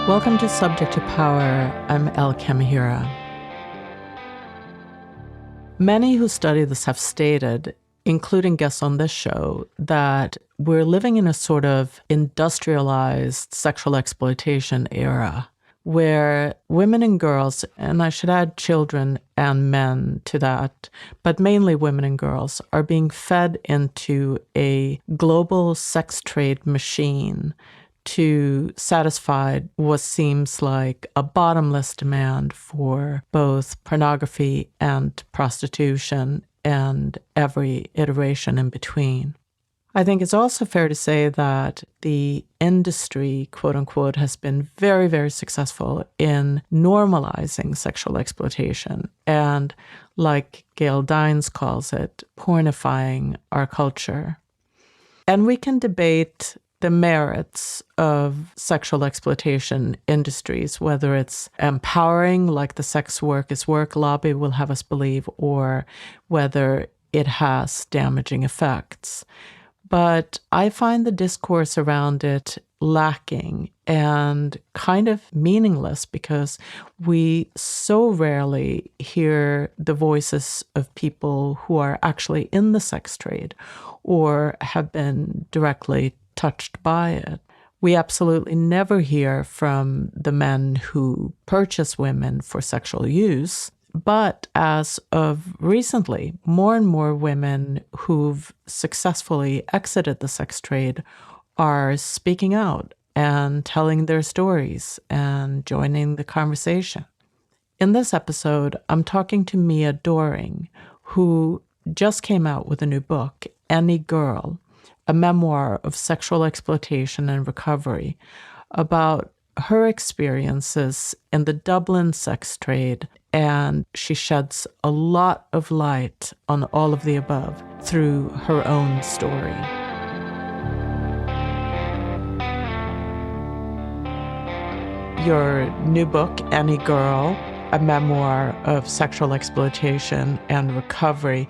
Welcome to Subject to Power. I'm El Kamihira. Many who study this have stated, including guests on this show, that we're living in a sort of industrialized sexual exploitation era where women and girls, and I should add children and men to that, but mainly women and girls, are being fed into a global sex trade machine to satisfy what seems like a bottomless demand for both pornography and prostitution and every iteration in between. I think it's also fair to say that the industry, quote unquote, has been very, very successful in normalizing sexual exploitation and, like Gail Dines calls it, pornifying our culture. And we can debate the merits of sexual exploitation industries, whether it's empowering, like the Sex Work is Work lobby will have us believe, or whether it has damaging effects. But I find the discourse around it lacking and kind of meaningless because we so rarely hear the voices of people who are actually in the sex trade or have been directly touched by it. We absolutely never hear from the men who purchase women for sexual use. But as of recently, more and more women who've successfully exited the sex trade are speaking out and telling their stories and joining the conversation. In this episode, I'm talking to Mia Doring, who just came out with a new book, Any Girl, a memoir of sexual exploitation and recovery, about her experiences in the Dublin sex trade, and she sheds a lot of light on all of the above through her own story. Your new book, Any Girl, a memoir of sexual exploitation and recovery.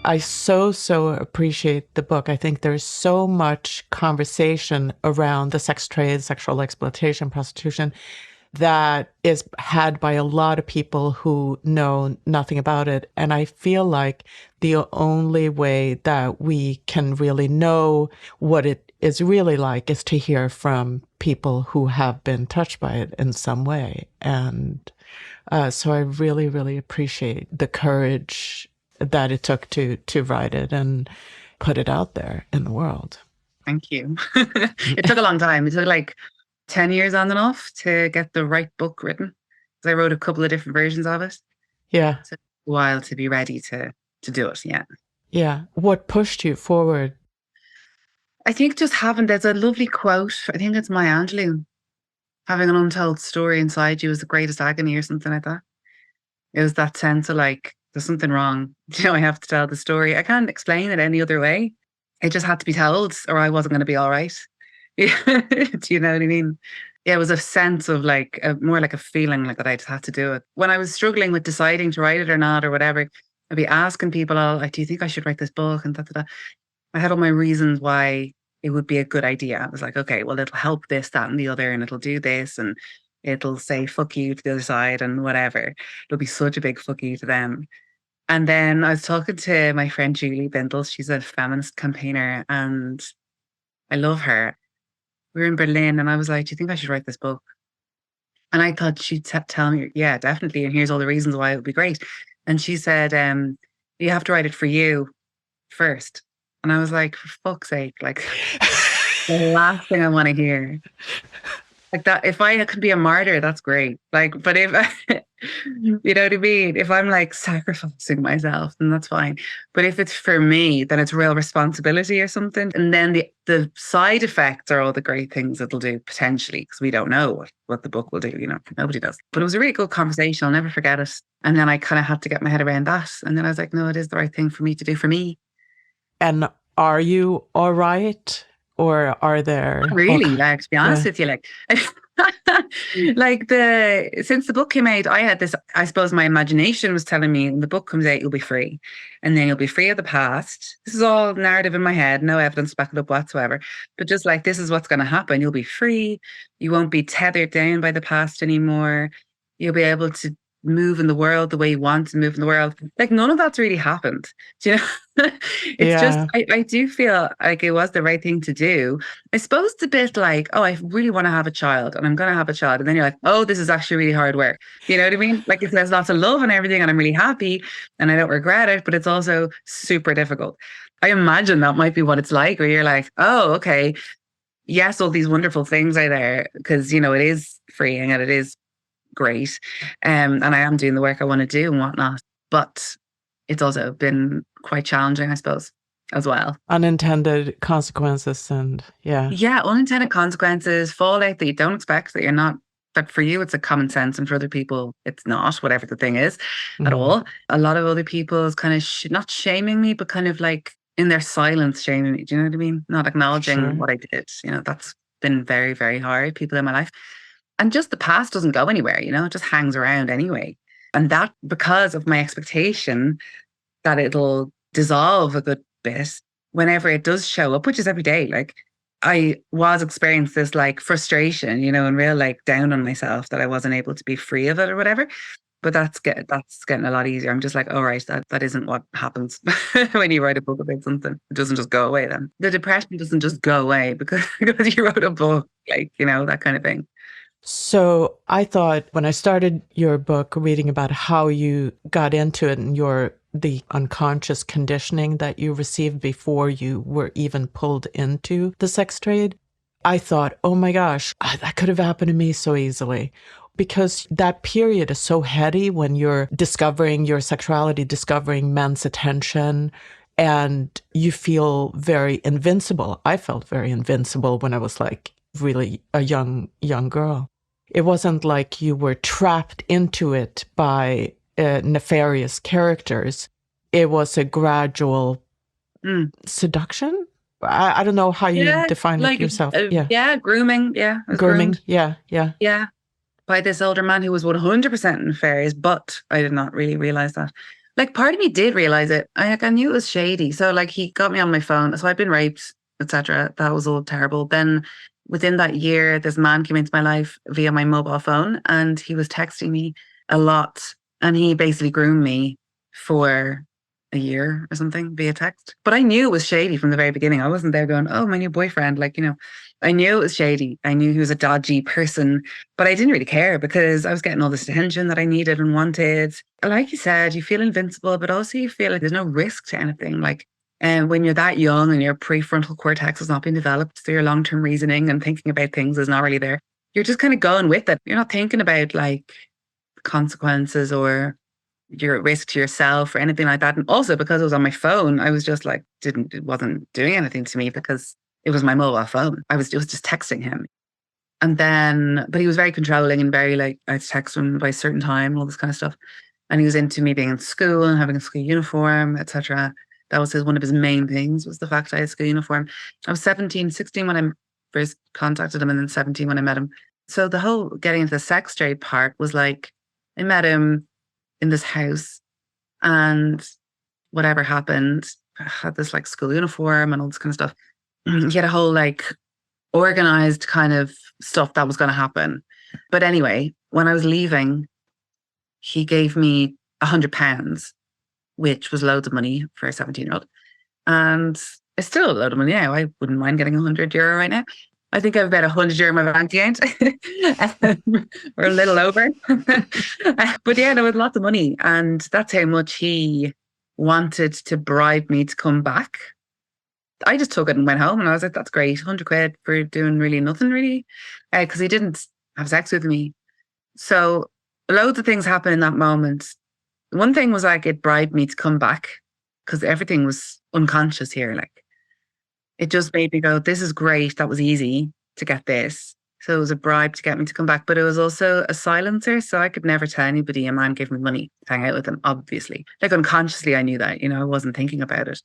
I so appreciate the book. I think there's so much conversation around the sex trade, sexual exploitation, prostitution, that is had by a lot of people who know nothing about it. And I feel like the only way that we can really know what it is really like is to hear from people who have been touched by it in some way. And so I really appreciate the courage that it took to write it and put it out there in the world. Thank you. It took a long time. It took like 10 years on and off to get the right book written. I wrote a couple of different versions of it. Yeah. It took a while to be ready to do it, yeah. Yeah. What pushed you forward? I think just there's a lovely quote, I think it's Maya Angelou, having an untold story inside you is the greatest agony or something like that. It was that sense of like, there's something wrong. I have to tell the story. I can't explain it any other way. It just had to be told or I wasn't going to be all right. Do you know what I mean? Yeah, it was a sense of like, more like a feeling like that I just had to do it. When I was struggling with deciding to write it or not or whatever, I'd be asking people, like, do you think I should write this book? And I had all my reasons why it would be a good idea. I was like, okay, well, it'll help this, that, and the other, and it'll do this, and it'll say fuck you to the other side and whatever. It'll be such a big fuck you to them. And then I was talking to my friend Julie Bindles. She's a feminist campaigner and I love her. We were in Berlin and I was like, do you think I should write this book? And I thought she'd tell me, yeah, definitely. And here's all the reasons why it would be great. And she said, you have to write it for you first. And I was like, for fuck's sake, like the last thing I want to hear. Like that, if I could be a martyr, that's great. Like, but if, you know what I mean? If I'm like sacrificing myself, then that's fine. But if it's for me, then it's real responsibility or something. And then the side effects are all the great things it'll do potentially, because we don't know what the book will do, nobody does. But it was a really good conversation. I'll never forget it. And then I kind of had to get my head around that. And then I was like, no, it is the right thing for me to do for me. And are you all right? Or are there... Not really, like, to be honest with you, like, Like since the book came out, I had this, I suppose my imagination was telling me when the book comes out, you'll be free. And then you'll be free of the past. This is all narrative in my head, no evidence to back it up whatsoever. But just like this is what's going to happen. You'll be free. You won't be tethered down by the past anymore. You'll be able to move in the world the way you want to move in the world. Like none of that's really happened. Do you know? It's just Yeah. I do feel like it was the right thing to do. I suppose it's a bit like, oh, I really want to have a child and I'm going to have a child. And then you're like, oh, this is actually really hard work. You know what I mean? Like there's lots of love and everything and I'm really happy and I don't regret it, but it's also super difficult. I imagine that might be what it's like where you're like, oh, okay. Yes, all these wonderful things are there because, you know, it is freeing and it is great. And I am doing the work I want to do and whatnot. But it's also been quite challenging, I suppose, as well. Unintended consequences and yeah. Yeah, unintended consequences, fallout that you don't expect, that you're not, that for you it's a common sense and for other people it's not, whatever the thing is at Mhm. all. A lot of other people is kind of not shaming me, but kind of like in their silence shaming me. Do you know what I mean? Not acknowledging Sure. what I did. You know, that's been very, very hard, people in my life. And just the past doesn't go anywhere, you know, it just hangs around anyway. And that because of my expectation that it'll dissolve a good bit whenever it does show up, which is every day. Like I was experiencing this like frustration, you know, and real like down on myself that I wasn't able to be free of it or whatever. But that's getting a lot easier. I'm just like, all right, that isn't what happens when you write a book about something. It doesn't just go away then. The depression doesn't just go away because you wrote a book, like, you know, that kind of thing. So I thought when I started your book, reading about how you got into it and the unconscious conditioning that you received before you were even pulled into the sex trade, I thought, oh my gosh, that could have happened to me so easily. Because that period is so heady when you're discovering your sexuality, discovering men's attention, and you feel very invincible. I felt very invincible when I was like really a young girl. It wasn't like you were trapped into it by nefarious characters. It was a gradual Mm. seduction. I don't know how you Yeah, define it like yourself. Yeah. yeah, grooming. Yeah, I was Grooming. groomed. Yeah. Yeah. Yeah, by this older man who was 100% nefarious, but I did not really realize that. Like, part of me did realize it. I knew it was shady. So, like, he got me on my phone. So, I've been raped, etc. That was all terrible. Then, within that year, this man came into my life via my mobile phone and he was texting me a lot. And he basically groomed me for a year or something via text. But I knew it was shady from the very beginning. I wasn't there going, oh, my new boyfriend. Like, you know, I knew it was shady. I knew he was a dodgy person, but I didn't really care because I was getting all this attention that I needed and wanted. Like you said, you feel invincible, but also you feel like there's no risk to anything. Like, and when you're that young and your prefrontal cortex has not been developed, so your long-term reasoning and thinking about things is not really there. You're just kind of going with it. You're not thinking about like consequences or your risk to yourself or anything like that. And also because it was on my phone, I was just like, it wasn't doing anything to me because it was my mobile phone. It was just texting him. And then, but he was very controlling and very like, I'd text him by a certain time, all this kind of stuff. And he was into me being in school and having a school uniform, etc. That was one of his main things was the fact I had a school uniform. I was 17, 16 when I first contacted him and then 17 when I met him. So the whole getting into the sex trade part was like, I met him in this house and whatever happened, I had this like school uniform and all this kind of stuff. He had a whole like organized kind of stuff that was going to happen. But anyway, when I was leaving, he gave me £100, which was loads of money for a 17-year-old. And it's still a load of money now. I wouldn't mind getting €100 right now. I think I have about €100 in my bank account, or a little over. But yeah, there was lots of money. And that's how much he wanted to bribe me to come back. I just took it and went home and I was like, that's great. £100 for doing really nothing really. Because he didn't have sex with me. So loads of things happened in that moment. One thing was like it bribed me to come back because everything was unconscious here. Like it just made me go, this is great. That was easy to get this. So it was a bribe to get me to come back, but it was also a silencer. So I could never tell anybody a man gave me money to hang out with him, obviously. Like unconsciously, I knew that, you know, I wasn't thinking about it.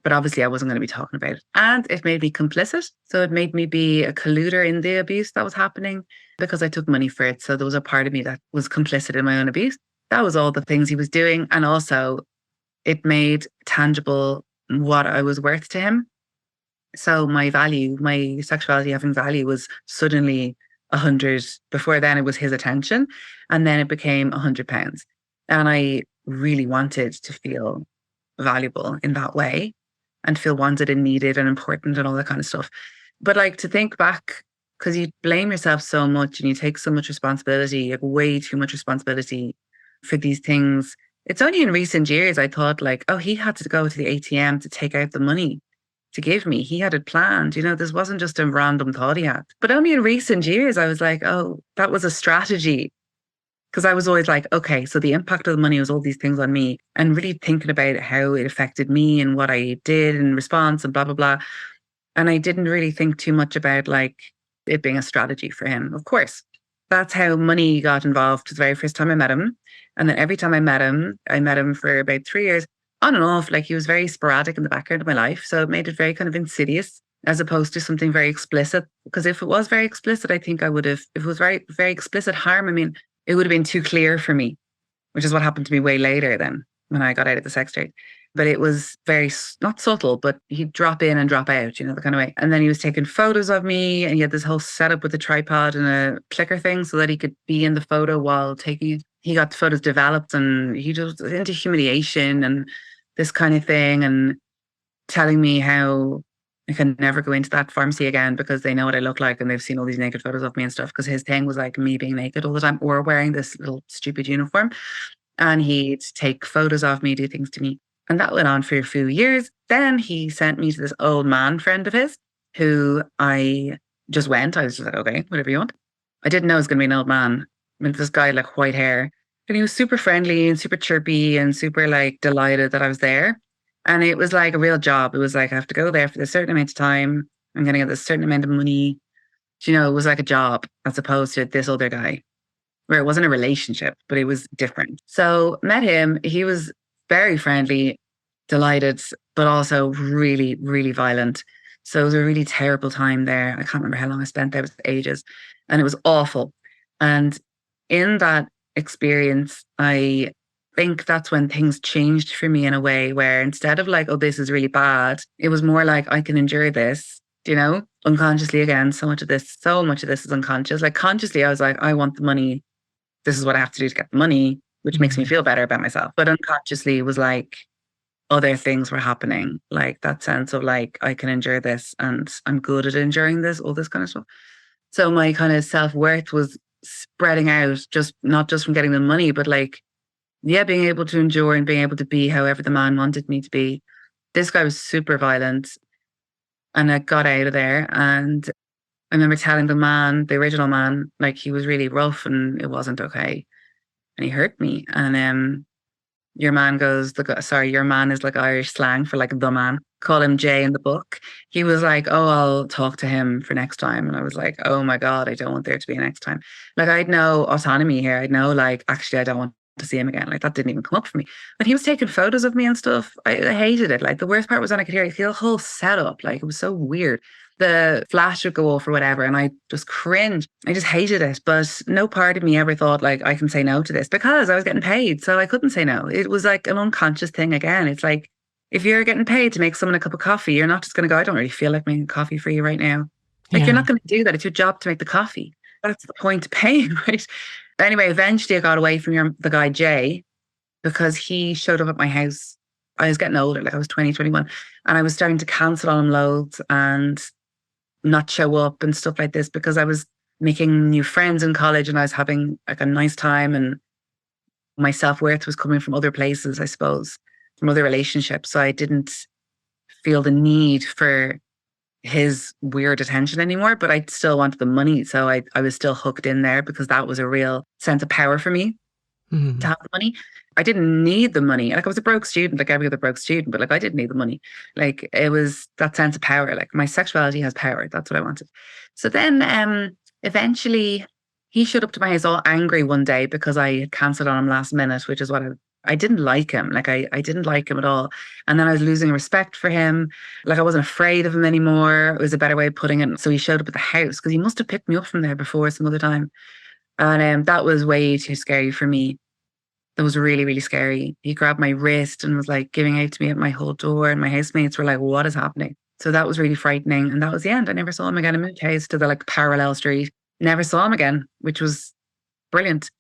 But obviously I wasn't going to be talking about it. And it made me complicit. So it made me be a colluder in the abuse that was happening because I took money for it. So there was a part of me that was complicit in my own abuse. That was all the things he was doing. And also it made tangible what I was worth to him. So my value, my sexuality having value was suddenly 100. Before then it was his attention. And then it became £100. And I really wanted to feel valuable in that way and feel wanted and needed and important and all that kind of stuff. But like to think back, because you blame yourself so much and you take so much responsibility, like way too much responsibility for these things. It's only in recent years I thought like, oh, he had to go to the ATM to take out the money to give me. He had it planned. This wasn't just a random thought he had. But only in recent years I was like, oh, that was a strategy. Because I was always like, okay, so the impact of the money was all these things on me, and really thinking about how it affected me and what I did in response and blah, blah, blah. And I didn't really think too much about like it being a strategy for him. Of course, that's how money got involved the very first time I met him. And then every time I met him for about 3 years, on and off. Like he was very sporadic in the background of my life. So it made it very kind of insidious as opposed to something very explicit. Because if it was very explicit, I think I would have, if it was very, very explicit harm, I mean, it would have been too clear for me, which is what happened to me way later then when I got out of the sex trade. But it was very, not subtle, but he'd drop in and drop out, the kind of way. And then he was taking photos of me, and he had this whole setup with a tripod and a clicker thing so that he could be in the photo while taking it. He got the photos developed, and he was into humiliation and this kind of thing, and telling me how I can never go into that pharmacy again because they know what I look like and they've seen all these naked photos of me and stuff. Because his thing was like me being naked all the time or wearing this little stupid uniform. And he'd take photos of me, do things to me. And that went on for a few years. Then he sent me to this old man friend of his who I just went. I was just like, okay, whatever you want. I didn't know it was going to be an old man. I mean, this guy had like white hair. And he was super friendly and super chirpy and super like delighted that I was there. And it was like a real job. It was like, I have to go there for a certain amount of time. I'm going to get a certain amount of money. It was like a job as opposed to this other guy where it wasn't a relationship, but it was different. So met him. He was very friendly, delighted, but also really, really violent. So it was a really terrible time there. I can't remember how long I spent there. It was ages. And it was awful. And in that experience, I think that's when things changed for me in a way where instead of like, oh, this is really bad, it was more like I can endure this, unconsciously again. So much of this is unconscious. Like consciously, I was like, I want the money. This is what I have to do to get the money, which makes me feel better about myself. But unconsciously it was like other things were happening, like that sense of like, I can endure this and I'm good at enduring this, all this kind of stuff. So my kind of self-worth was spreading out, just not just from getting the money, but like, yeah, being able to endure and being able to be however the man wanted me to be. This guy was super violent and I got out of there. And I remember telling the original man, like he was really rough and it wasn't okay. And he hurt me. And your man your man is like Irish slang for like the man. Call him Jay in the book. He was like, oh, I'll talk to him for next time. And I was like, oh my God, I don't want there to be a next time. Like I'd no autonomy here. I'd know like, actually, I don't want to see him again. Like that didn't even come up for me. But he was taking photos of me and stuff. I hated it. Like the worst part was when I could hear the whole setup. Like it was so weird. The flash would go off or whatever, and I just cringe. I just hated it. But no part of me ever thought like I can say no to this because I was getting paid. So I couldn't say no. It was like an unconscious thing again. It's like if you're getting paid to make someone a cup of coffee, you're not just going to go, I don't really feel like making coffee for you right now. Like you're not going to do that. It's your job to make the coffee. That's the point of paying, right? Anyway, eventually I got away from the guy Jay because he showed up at my house. I was getting older, like I was 20, 21, and I was starting to cancel on him loads and not show up and stuff like this because I was making new friends in college and I was having like a nice time and my self-worth was coming from other places, I suppose, from other relationships. So I didn't feel the need for his weird attention anymore, but I still wanted the money. So I was still hooked in there because that was a real sense of power for me to have the money. I didn't need the money. Like I was a broke student, like every other broke student, but like I didn't need the money. Like it was that sense of power. Like my sexuality has power. That's what I wanted. So then eventually he showed up to my house all angry one day because I had cancelled on him last minute, which is what I didn't like him. Like I didn't like him at all. And then I was losing respect for him. Like I wasn't afraid of him anymore. It was a better way of putting it. So he showed up at the house because he must have picked me up from there before some other time. And that was way too scary for me. That was really, really scary. He grabbed my wrist and was like giving out to me at my whole door. And my housemates were like, what is happening? So that was really frightening. And that was the end. I never saw him again. I moved house to the like parallel street. Never saw him again, which was brilliant.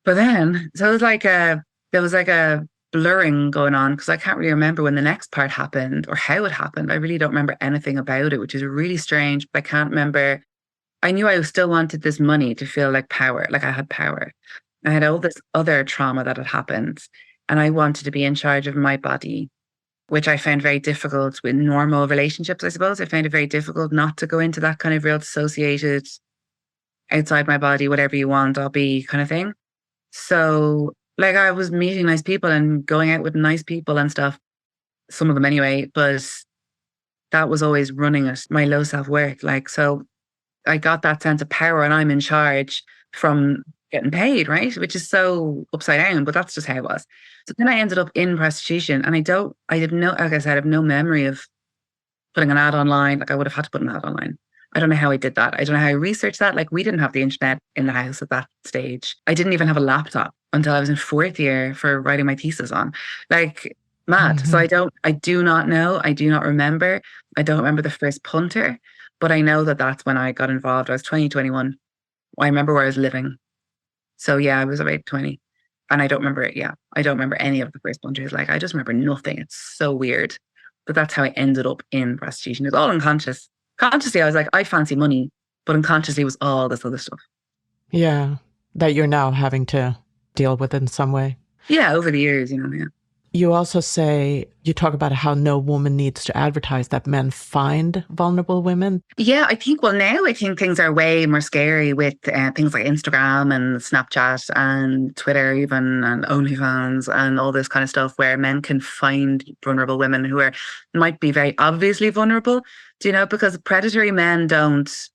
But then, so it was like there was like a blurring going on because I can't really remember when the next part happened or how it happened. I really don't remember anything about it, which is really strange. But I can't remember. I knew I still wanted this money to feel like power, like I had power. I had all this other trauma that had happened, and I wanted to be in charge of my body, which I found very difficult with normal relationships, I suppose. I found it very difficult not to go into that kind of real dissociated, outside my body, whatever you want, I'll be kind of thing. So, like, I was meeting nice people and going out with nice people and stuff, some of them anyway, but that was always running at my low self worth. Like, so I got that sense of power and I'm in charge from getting paid, right? Which is so upside down, but that's just how it was. So then I ended up in prostitution and I have no, like I said, I have no memory of putting an ad online. Like I would have had to put an ad online. I don't know how I did that. I don't know how I researched that. Like we didn't have the internet in the house at that stage. I didn't even have a laptop until I was in fourth year for writing my thesis on. Like mad. So I do not know. I do not remember. I don't remember the first punter, but I know that that's when I got involved. I was 20, 21. I remember where I was living. So yeah, I was about 20. And I don't remember it. Yeah. I don't remember any of the first punters. Like I just remember nothing. It's so weird. But that's how I ended up in prostitution. It's all unconscious. Consciously, I was like, I fancy money, but unconsciously was all this other stuff. Yeah, that you're now having to deal with in some way. Yeah, over the years, yeah. You also say, you talk about how no woman needs to advertise, that men find vulnerable women. Yeah, now I think things are way more scary with things like Instagram and Snapchat and Twitter even and OnlyFans and all this kind of stuff where men can find vulnerable women who might be very obviously vulnerable, because predatory men don't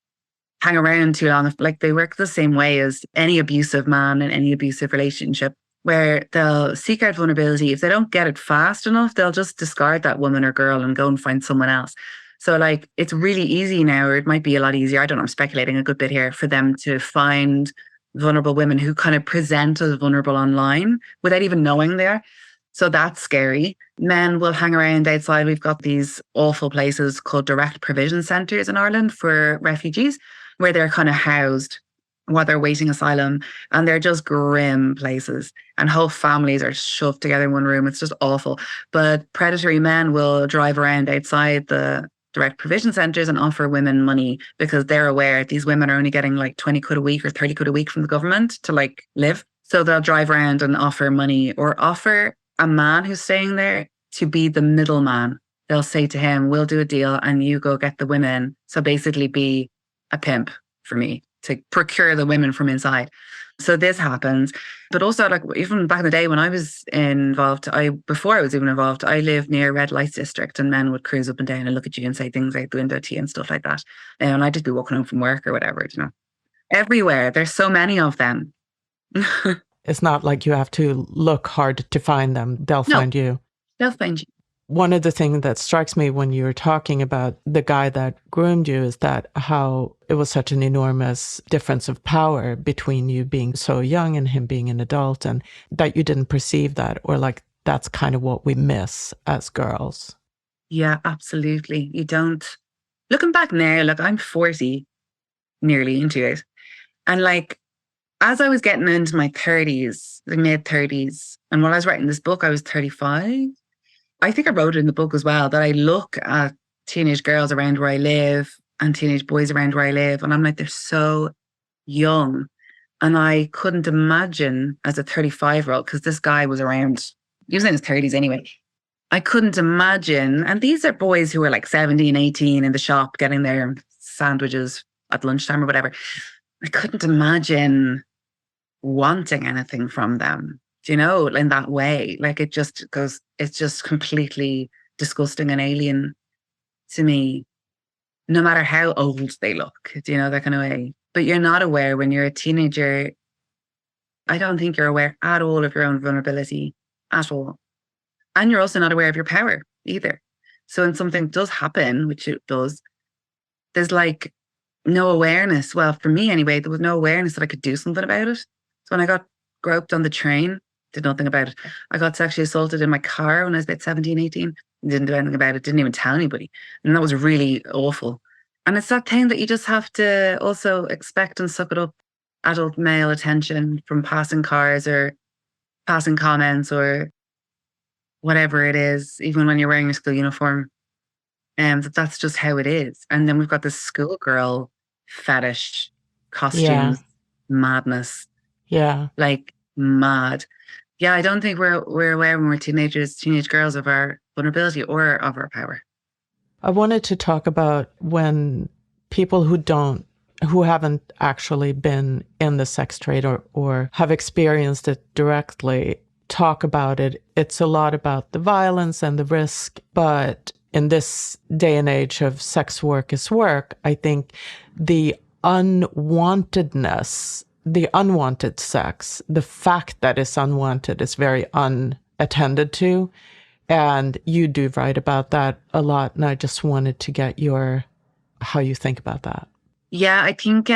hang around too long. Like they work the same way as any abusive man in any abusive relationship, where they'll seek out vulnerability. If they don't get it fast enough, they'll just discard that woman or girl and go and find someone else. So like it's really easy now, or it might be a lot easier, I don't know, I'm speculating a good bit here, for them to find vulnerable women who kind of present as vulnerable online without even knowing they are. So that's scary. Men will hang around outside. We've got these awful places called direct provision centres in Ireland for refugees, where they're kind of housed while they're waiting asylum. And they're just grim places. And whole families are shoved together in one room. It's just awful. But predatory men will drive around outside the direct provision centres and offer women money because they're aware these women are only getting like 20 quid a week or 30 quid a week from the government to like live. So they'll drive around and offer money or offer a man who's staying there to be the middleman. They'll say to him, we'll do a deal and you go get the women. So basically be a pimp for me to procure the women from inside. So this happens. But also, like, even back in the day when I was involved, before I was even involved, I lived near red light district and men would cruise up and down and look at you and say things out the window to you and stuff like that. And I'd just be walking home from work or whatever, Everywhere. There's so many of them. It's not like you have to look hard to find them. They'll find you. They'll find you. One of the things that strikes me when you were talking about the guy that groomed you is that how it was such an enormous difference of power between you being so young and him being an adult, and that you didn't perceive that, or like that's kind of what we miss as girls. Yeah, absolutely. You don't. Looking back now, like I'm 40, nearly into it. And like, as I was getting into my 30s, the mid 30s, and when I was writing this book, I was 35. I think I wrote it in the book as well, that I look at teenage girls around where I live and teenage boys around where I live, and I'm like, they're so young. And I couldn't imagine as a 35-year-old, because this guy was around, he was in his 30s anyway. I couldn't imagine. And these are boys who are like 17, 18 in the shop getting their sandwiches at lunchtime or whatever. I couldn't imagine wanting anything from them, in that way. Like it's just completely disgusting and alien to me, no matter how old they look, that kind of way. But you're not aware when you're a teenager. I don't think you're aware at all of your own vulnerability at all. And you're also not aware of your power either. So when something does happen, which it does, there's like no awareness. Well, for me anyway, there was no awareness that I could do something about it. So when I got groped on the train, did nothing about it. I got sexually assaulted in my car when I was about 17, 18. Didn't do anything about it. Didn't even tell anybody. And that was really awful. And it's that thing that you just have to also expect and suck it up. Adult male attention from passing cars or passing comments or whatever it is, even when you're wearing your school uniform. And that's just how it is. And then we've got this schoolgirl fetish, Yeah. costumes, madness, Yeah. like mad. Yeah, I don't think we're aware when we're teenage girls of our vulnerability or of our power. I wanted to talk about when people who haven't actually been in the sex trade or have experienced it directly talk about it. It's a lot about the violence and the risk, but in this day and age of sex work is work, I think the unwantedness, the unwanted sex, the fact that it's unwanted is very unattended to. And you do write about that a lot. And I just wanted to get how you think about that. Yeah, I think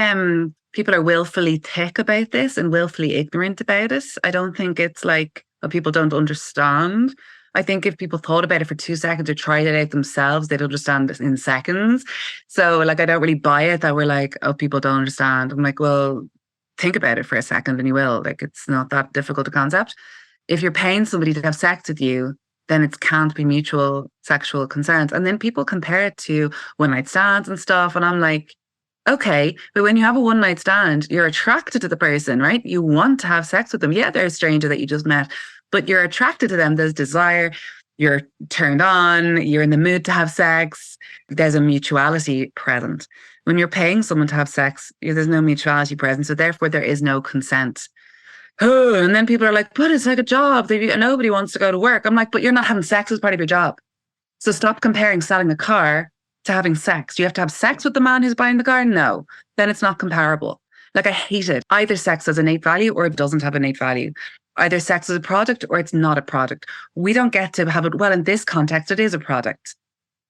people are willfully thick about this and willfully ignorant about it. I don't think it's like people don't understand. I think if people thought about it for 2 seconds or tried it out themselves, they'd understand it in seconds. So like, I don't really buy it that we're like, oh, people don't understand. I'm like, well, think about it for a second and you will. Like, it's not that difficult a concept. If you're paying somebody to have sex with you, then it can't be mutual sexual consent. And then people compare it to one night stands and stuff. And I'm like, okay, but when you have a one night stand, you're attracted to the person, right? You want to have sex with them. Yeah, they're a stranger that you just met, but you're attracted to them. There's desire. You're turned on. You're in the mood to have sex. There's a mutuality present. When you're paying someone to have sex, there's no mutuality present. So therefore, there is no consent. Oh, and then people are like, but it's like a job. Nobody wants to go to work. I'm like, but you're not having sex as part of your job. So stop comparing selling a car to having sex. Do you have to have sex with the man who's buying the car? No. Then it's not comparable. Like, I hate it. Either sex has innate value or it doesn't have innate value. Either sex is a product or it's not a product. We don't get to have it. Well, in this context, it is a product.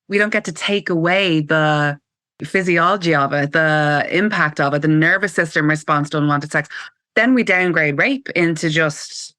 We don't get to take away the physiology of it, the impact of it, the nervous system response to unwanted sex. Then we downgrade rape into just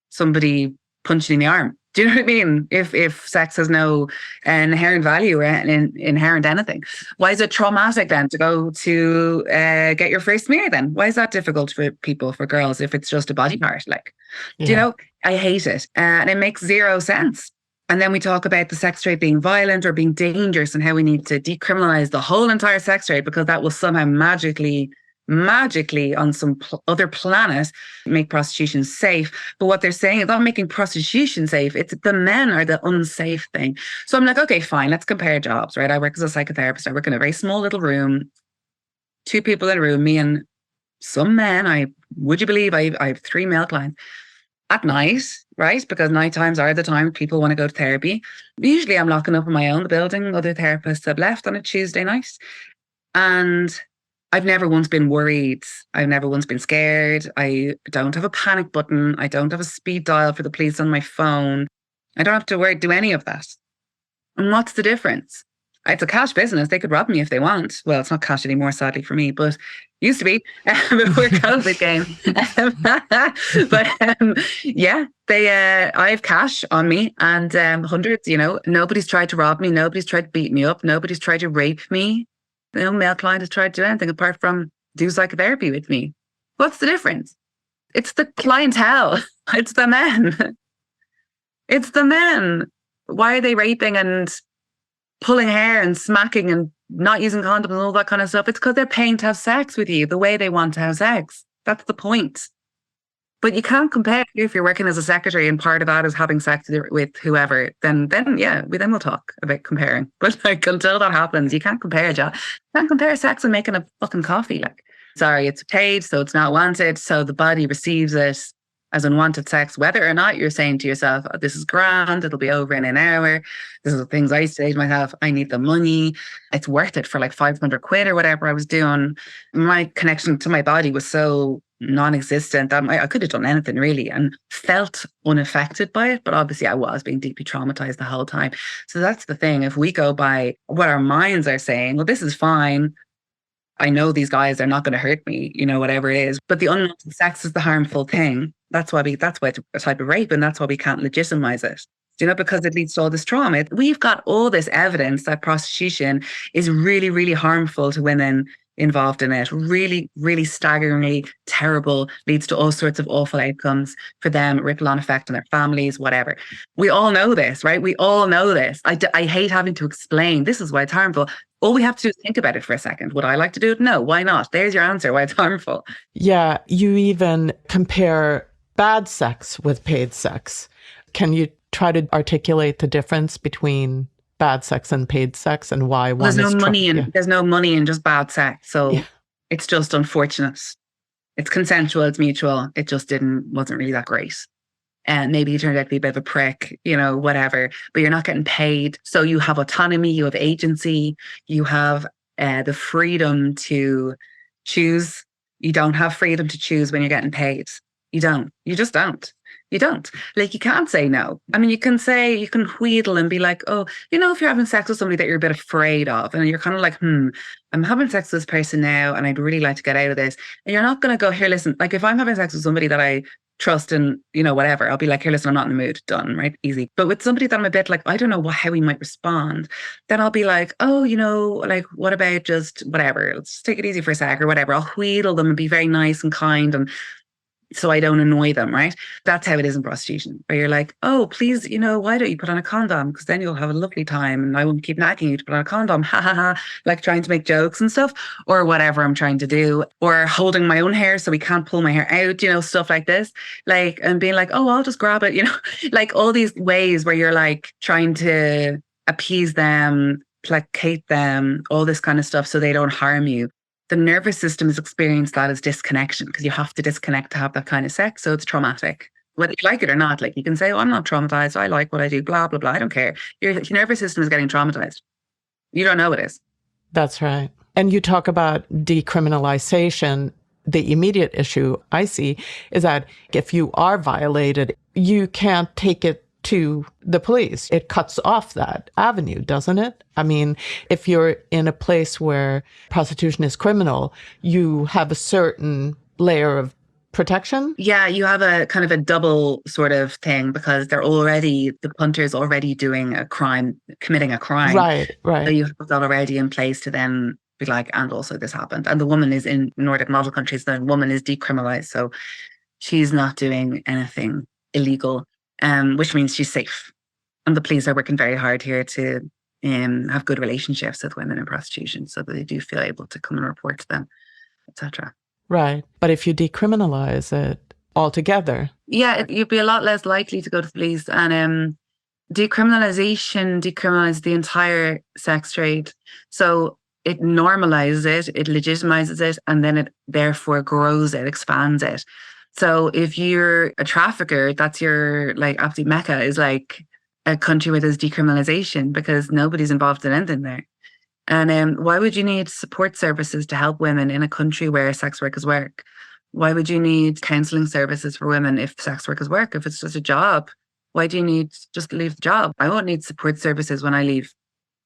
somebody punching in the arm. Do you know what I mean? If sex has no inherent value or inherent anything, why is it traumatic then to go to get your first smear then? Why is that difficult for people, for girls, if it's just a body part? Like, Yeah. do you know, I hate it. And it makes zero sense. And then we talk about the sex trade being violent or being dangerous and how we need to decriminalize the whole entire sex trade because that will somehow magically on some other planet make prostitution safe. But what they're saying is not making prostitution safe. It's the men are the unsafe thing. So I'm like, okay, fine, let's compare jobs, right? I work as a psychotherapist. I work in a very small little room, 2 people in a room, me and some men. Would you believe I have 3 male clients at night, right? Because night times are the time people want to go to therapy. Usually I'm locking up in my own building. Other therapists have left on a Tuesday night. And I've never once been worried. I've never once been scared. I don't have a panic button. I don't have a speed dial for the police on my phone. I don't have to do any of that. And what's the difference? It's a cash business. They could rob me if they want. Well, it's not cash anymore, sadly for me, but used to be before COVID came. Yeah, I have cash on me and hundreds, nobody's tried to rob me. Nobody's tried to beat me up. Nobody's tried to rape me. No male client has tried to do anything apart from do psychotherapy with me. What's the difference? It's the clientele. It's the men. It's the men. Why are they raping and pulling hair and smacking and not using condoms and all that kind of stuff? It's because they're paying to have sex with you the way they want to have sex. That's the point. But you can't compare if you're working as a secretary and part of that is having sex with whoever. Then we'll talk about comparing. But like until that happens, you can't compare. You can't compare sex and making a fucking coffee. Like, sorry, it's paid, so it's not wanted. So the body receives it as unwanted sex, whether or not you're saying to yourself, oh, "This is grand. It'll be over in an hour." This is the things I used to say to myself. I need the money. It's worth it for like 500 quid or whatever I was doing. My connection to my body was so non-existent. I could have done anything really and felt unaffected by it, but obviously I was being deeply traumatized the whole time. So that's the thing. If we go by what our minds are saying, well, this is fine. I know these guys are not going to hurt me, whatever it is. But the unwanted sex is the harmful thing. That's why it's a type of rape, and that's why we can't legitimize it. Because it leads to all this trauma. We've got all this evidence that prostitution is really, really harmful to women involved in it. Really, really staggeringly terrible, leads to all sorts of awful outcomes for them, ripple on effect on their families, whatever. We all know this, right? We all know this. I hate having to explain this is why it's harmful. All we have to do is think about it for a second. Would I like to do it? No. Why not? There's your answer why it's harmful. Yeah. You even compare bad sex with paid sex. Can you try to articulate the difference between bad sex and paid sex and why one there's is there's no money in just bad sex. So it's just unfortunate. It's consensual, it's mutual. It just wasn't really that great. And maybe he turned out to be a bit of a prick, whatever, but you're not getting paid. So you have autonomy, you have agency, you have the freedom to choose. You don't have freedom to choose when you're getting paid. You don't. You just don't. You don't. Like, you can't say no. I mean, you can wheedle and be like, oh, if you're having sex with somebody that you're a bit afraid of, and you're kind of like, I'm having sex with this person now, and I'd really like to get out of this. And you're not going to go, here, listen, like if I'm having sex with somebody that I trust and, whatever, I'll be like, here, listen, I'm not in the mood. Done, right? Easy. But with somebody that I'm a bit like, I don't know how he might respond, then I'll be like, oh, like, what about just whatever? Let's take it easy for a sec or whatever. I'll wheedle them and be very nice and kind, and so I don't annoy them, right? That's how it is in prostitution, where you're like, oh, please, why don't you put on a condom? Because then you'll have a lovely time and I won't keep nagging you to put on a condom. Ha ha ha. Like trying to make jokes and stuff, or whatever I'm trying to do, or holding my own hair so we can't pull my hair out, stuff like this. Like, and being like, oh, I'll just grab it, like all these ways where you're like trying to appease them, placate them, all this kind of stuff so they don't harm you. The nervous system has experienced that as disconnection because you have to disconnect to have that kind of sex. So it's traumatic, whether you like it or not. Like you can say, oh, I'm not traumatized. I like what I do, blah, blah, blah. I don't care. Your nervous system is getting traumatized. You don't know it is. That's right. And you talk about decriminalization. The immediate issue I see is that if you are violated, you can't take it to the police. It cuts off that avenue, doesn't it? I mean, if you're in a place where prostitution is criminal, you have a certain layer of protection. Yeah, you have a kind of a double sort of thing because the punter's already doing a crime, committing a crime. Right. So you have that already in place to then be like, and also this happened. And the woman is in Nordic model countries, the woman is decriminalized. So she's not doing anything illegal. Which means she's safe. And the police are working very hard here to have good relationships with women in prostitution so that they do feel able to come and report to them, etc. Right. But if you decriminalize it altogether. Yeah, you'd be a lot less likely to go to the police. And decriminalizes the entire sex trade. So it normalizes it, it legitimizes it, and then it therefore grows it, expands it. So if you're a trafficker, that's your like absolute mecca, is like a country where there's decriminalization because nobody's involved in anything there. And why would you need support services to help women in a country where sex work is work? Why would you need counselling services for women if sex work is work? If it's just a job, why do you need just to leave the job? I won't need support services when I leave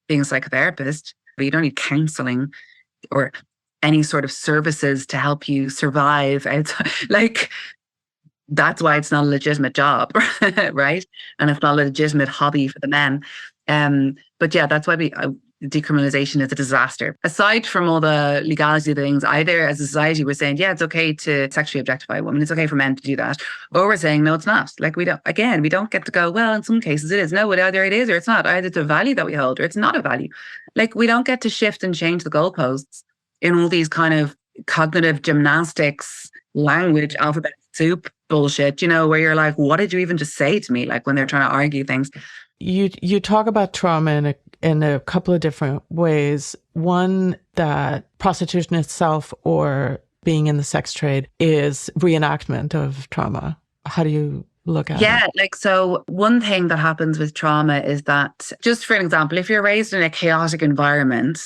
being a psychotherapist, but you don't need counselling or any sort of services to help you survive. Like, that's why it's not a legitimate job, right? And it's not a legitimate hobby for the men. But yeah, that's why decriminalization is a disaster. Aside from all the legality of things, either as a society we're saying, yeah, it's okay to sexually objectify a woman, it's okay for men to do that, or we're saying, no, it's not. Like, we don't get to go, well, in some cases it is. No, either it is or it's not. Either it's a value that we hold or it's not a value. Like, we don't get to shift and change the goalposts in all these kind of cognitive gymnastics, language, alphabet soup bullshit, where you're like, what did you even just say to me? Like, when they're trying to argue things. You talk about trauma in a couple of different ways. One, that prostitution itself or being in the sex trade is reenactment of trauma. How do you look at it? Yeah, so one thing that happens with trauma is that, just for an example, if you're raised in a chaotic environment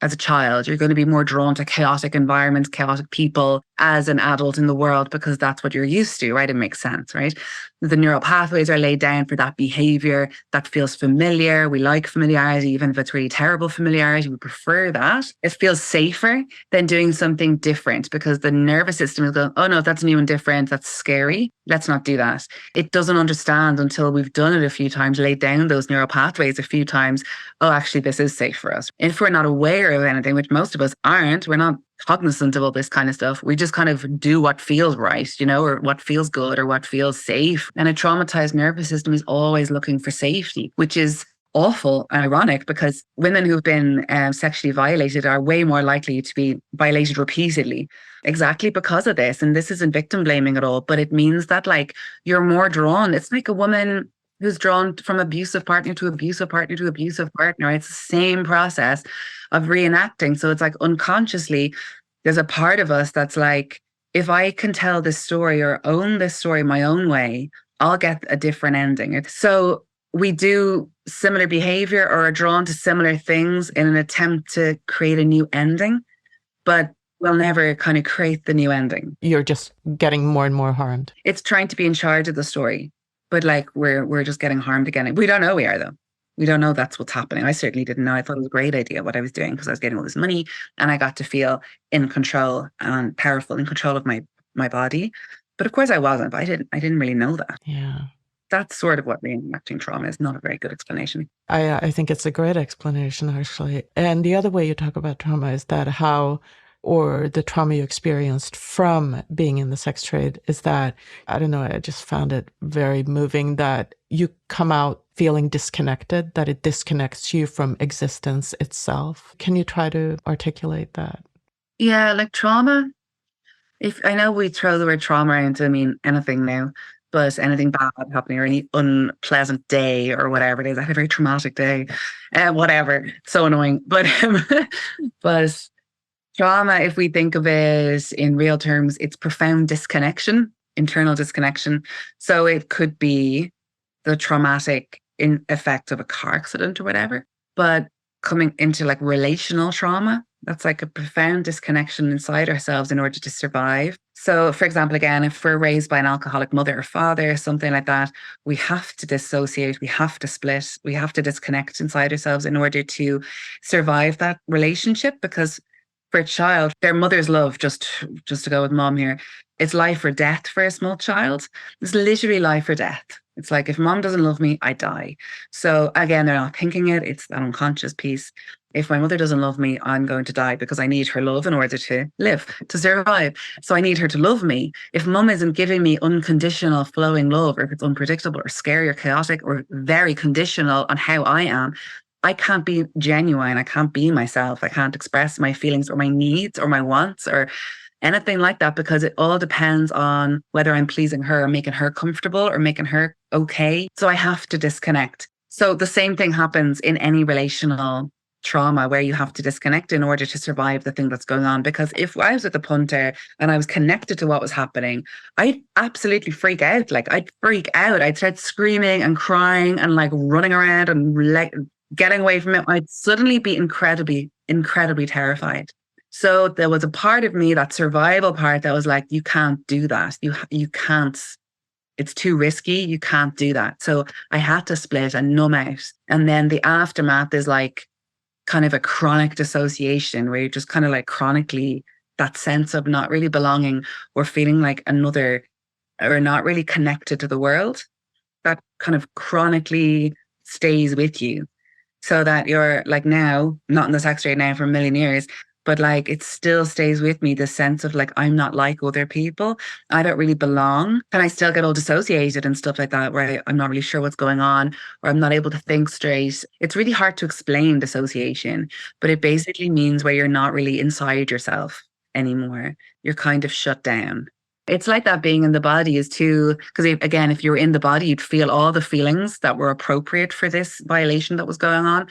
as a child, you're going to be more drawn to chaotic environments, chaotic people, as an adult in the world because that's what you're used to, right? It makes sense, right? The neural pathways are laid down for that behavior that feels familiar. We like familiarity, even if it's really terrible familiarity, we prefer that. It feels safer than doing something different because the nervous system is going, oh no, that's new and different. That's scary. Let's not do that. It doesn't understand until we've done it a few times, laid down those neural pathways a few times. Oh, actually, this is safe for us. If we're not aware of anything, which most of us aren't, we're not cognizant of all this kind of stuff. We just kind of do what feels right, or what feels good or what feels safe. And a traumatized nervous system is always looking for safety, which is awful and ironic because women who've been sexually violated are way more likely to be violated repeatedly exactly because of this. And this isn't victim blaming at all, but it means that you're more drawn. It's like a woman who's drawn from abusive partner to abusive partner to abusive partner. It's the same process of reenacting. So it's unconsciously, there's a part of us that's if I can tell this story or own this story my own way, I'll get a different ending. So we do similar behavior or are drawn to similar things in an attempt to create a new ending, but we'll never kind of create the new ending. You're just getting more and more harmed. It's trying to be in charge of the story. But we're just getting harmed again. We don't know we are, though. We don't know that's what's happening. I certainly didn't know. I thought it was a great idea what I was doing because I was getting all this money and I got to feel in control and powerful, in control of my body. But of course I wasn't. But I didn't really know that. Yeah. That's sort of what reenacting trauma is. Not a very good explanation. I think it's a great explanation, actually. And the other way you talk about trauma is that or the trauma you experienced from being in the sex trade is that, I don't know, I just found it very moving that you come out feeling disconnected, that it disconnects you from existence itself. Can you try to articulate that? Yeah, trauma. If I know we throw the word trauma around to mean anything now, but anything bad happening or any unpleasant day or whatever it is. I had a very traumatic day, whatever. So annoying. But trauma, if we think of it in real terms, it's profound disconnection, internal disconnection. So it could be the traumatic effect of a car accident or whatever, but coming into relational trauma, that's a profound disconnection inside ourselves in order to survive. So, for example, again, if we're raised by an alcoholic mother or father, something like that, we have to dissociate, we have to split, we have to disconnect inside ourselves in order to survive that relationship. Because for a child, their mother's love, just to go with mom here, it's life or death for a small child. It's literally life or death. It's if mom doesn't love me, I die. So again, they're not thinking it. It's that unconscious piece. If my mother doesn't love me, I'm going to die because I need her love in order to live, to survive. So I need her to love me. If mom isn't giving me unconditional flowing love, or if it's unpredictable or scary or chaotic or very conditional on how I am, I can't be genuine. I can't be myself. I can't express my feelings or my needs or my wants or anything like that, because it all depends on whether I'm pleasing her or making her comfortable or making her okay. So I have to disconnect. So the same thing happens in any relational trauma where you have to disconnect in order to survive the thing that's going on. Because if I was with the punter and I was connected to what was happening, I'd absolutely freak out. I'd freak out. I'd start screaming and crying and running around and getting away from it. I'd suddenly be incredibly, incredibly terrified. So there was a part of me, that survival part, that was you can't do that. You can't. It's too risky. You can't do that. So I had to split and numb out. And then the aftermath is kind of a chronic dissociation where you're just kind of chronically, that sense of not really belonging or feeling like another or not really connected to the world, that kind of chronically stays with you. So that you're now, not in the sex trade now for a million years, but it still stays with me, the sense of I'm not like other people. I don't really belong. And I still get all dissociated and stuff like that, where I'm not really sure what's going on, or I'm not able to think straight. It's really hard to explain dissociation, but it basically means where you're not really inside yourself anymore. You're kind of shut down. It's like that being in the body is too, because again, if you were in the body, you'd feel all the feelings that were appropriate for this violation that was going on.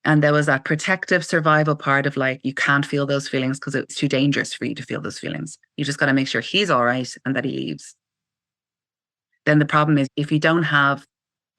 And there was that protective survival part of you can't feel those feelings because it's too dangerous for you to feel those feelings. You just got to make sure he's all right and that he leaves. Then the problem is if you don't have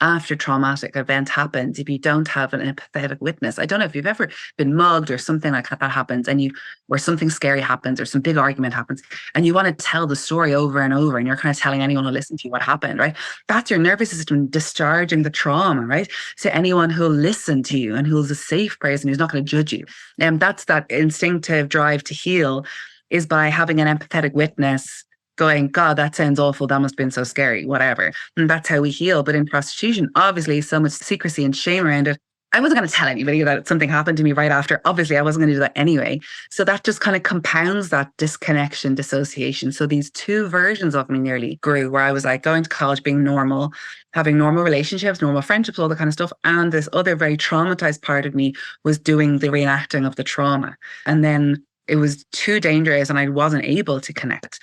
after traumatic event happens, if you don't have an empathetic witness, I don't know if you've ever been mugged or something like that happens, and or something scary happens or some big argument happens, and you want to tell the story over and over, and you're kind of telling anyone who listens to you what happened, right? That's your nervous system discharging the trauma, right? So anyone who'll listen to you and who's a safe person who's not going to judge you. And that's that instinctive drive to heal, is by having an empathetic witness going, God, that sounds awful. That must have been so scary, whatever. And that's how we heal. But in prostitution, obviously, so much secrecy and shame around it. I wasn't going to tell anybody that something happened to me right after. Obviously, I wasn't going to do that anyway. So that just kind of compounds that disconnection, dissociation. So these two versions of me nearly grew, where I was like going to college, being normal, having normal relationships, normal friendships, all that kind of stuff. And this other very traumatized part of me was doing the reenacting of the trauma. And then it was too dangerous and I wasn't able to connect.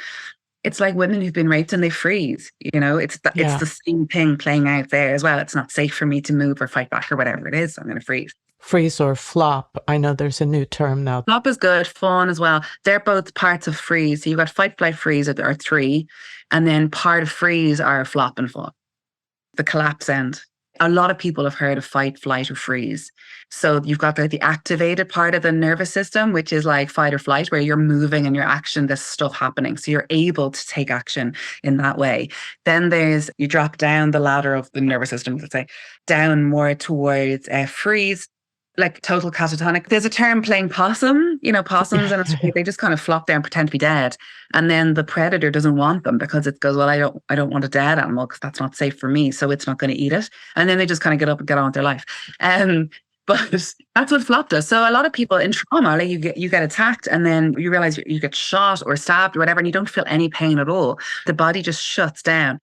It's like women who've been raped and they freeze, it's the same thing playing out there as well. It's not safe for me to move or fight back or whatever it is. I'm going to freeze. Freeze or flop. I know there's a new term now. Flop is good, fawn as well. They're both parts of freeze. So you've got fight, flight, freeze are three. And then part of freeze are flop and fawn, the collapse end. A lot of people have heard of fight, flight, or freeze. So you've got the activated part of the nervous system, which is like fight or flight, where you're moving and your action, there's stuff happening. So you're able to take action in that way. Then you drop down the ladder of the nervous system, let's say, down more towards freeze, like total catatonic. There's a term playing possum, possums, and they just kind of flop there and pretend to be dead. And then the predator doesn't want them because it goes, well, I don't want a dead animal because that's not safe for me. So it's not going to eat it. And then they just kind of get up and get on with their life. But that's what flop does. So a lot of people in trauma, like you get attacked and then you realize you get shot or stabbed or whatever, and you don't feel any pain at all. The body just shuts down.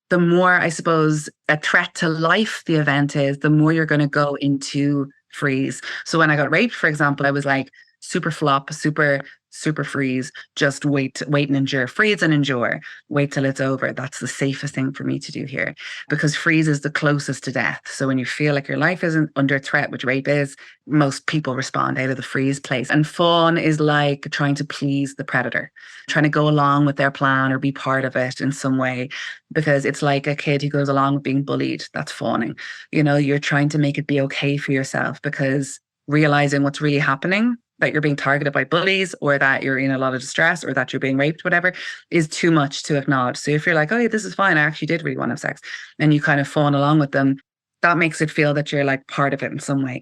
The more, I suppose, a threat to life the event is, the more you're going to go into freeze. So when I got raped, for example, I was like super flop, super freeze, just wait and endure, freeze and endure, wait till it's over. That's the safest thing for me to do here, because freeze is the closest to death. So when you feel like your life isn't under threat, which rape is, most people respond out of the freeze place. And fawn is like trying to please the predator, trying to go along with their plan or be part of it in some way, because it's like a kid who goes along with being bullied. That's fawning. You're trying to make it be okay for yourself, because realizing what's really happening, that you're being targeted by bullies or that you're in a lot of distress or that you're being raped, whatever, is too much to acknowledge. So if you're like, oh, yeah, this is fine, I actually did really want to have sex, and you kind of fawn along with them, that makes it feel that you're like part of it in some way.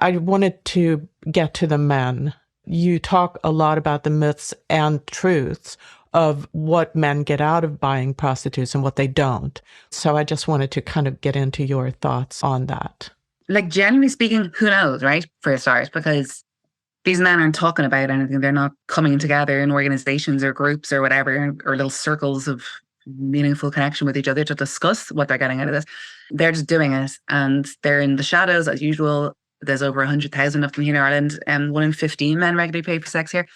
I wanted to get to the men. You talk a lot about the myths and truths of what men get out of buying prostitutes and what they don't. So I just wanted to kind of get into your thoughts on that. Like, generally speaking, who knows, right? For a start, because these men aren't talking about anything. They're not coming together in organizations or groups or whatever, or little circles of meaningful connection with each other to discuss what they're getting out of this. They're just doing it, and they're in the shadows as usual. There's over 100,000 of them here in Ireland, and 1 in 15 men regularly pay for sex here.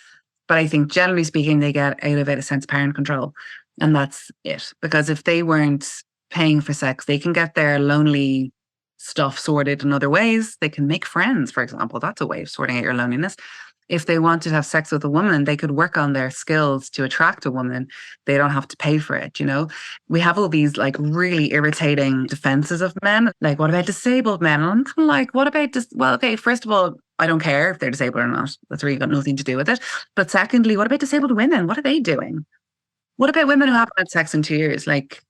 But I think generally speaking, they get out of it a sense of power and control. And that's it. Because if they weren't paying for sex, they can get their lonely stuff sorted in other ways. They can make friends, for example. That's a way of sorting out your loneliness. If they wanted to have sex with a woman, they could work on their skills to attract a woman. They don't have to pay for it, We have all these like really irritating defenses of men. Like, what about disabled men? And I'm kind of like, what about well, okay, first of all, I don't care if they're disabled or not. That's really got nothing to do with it. But secondly, what about disabled women? What are they doing? What about women who haven't had sex in 2 years? Like,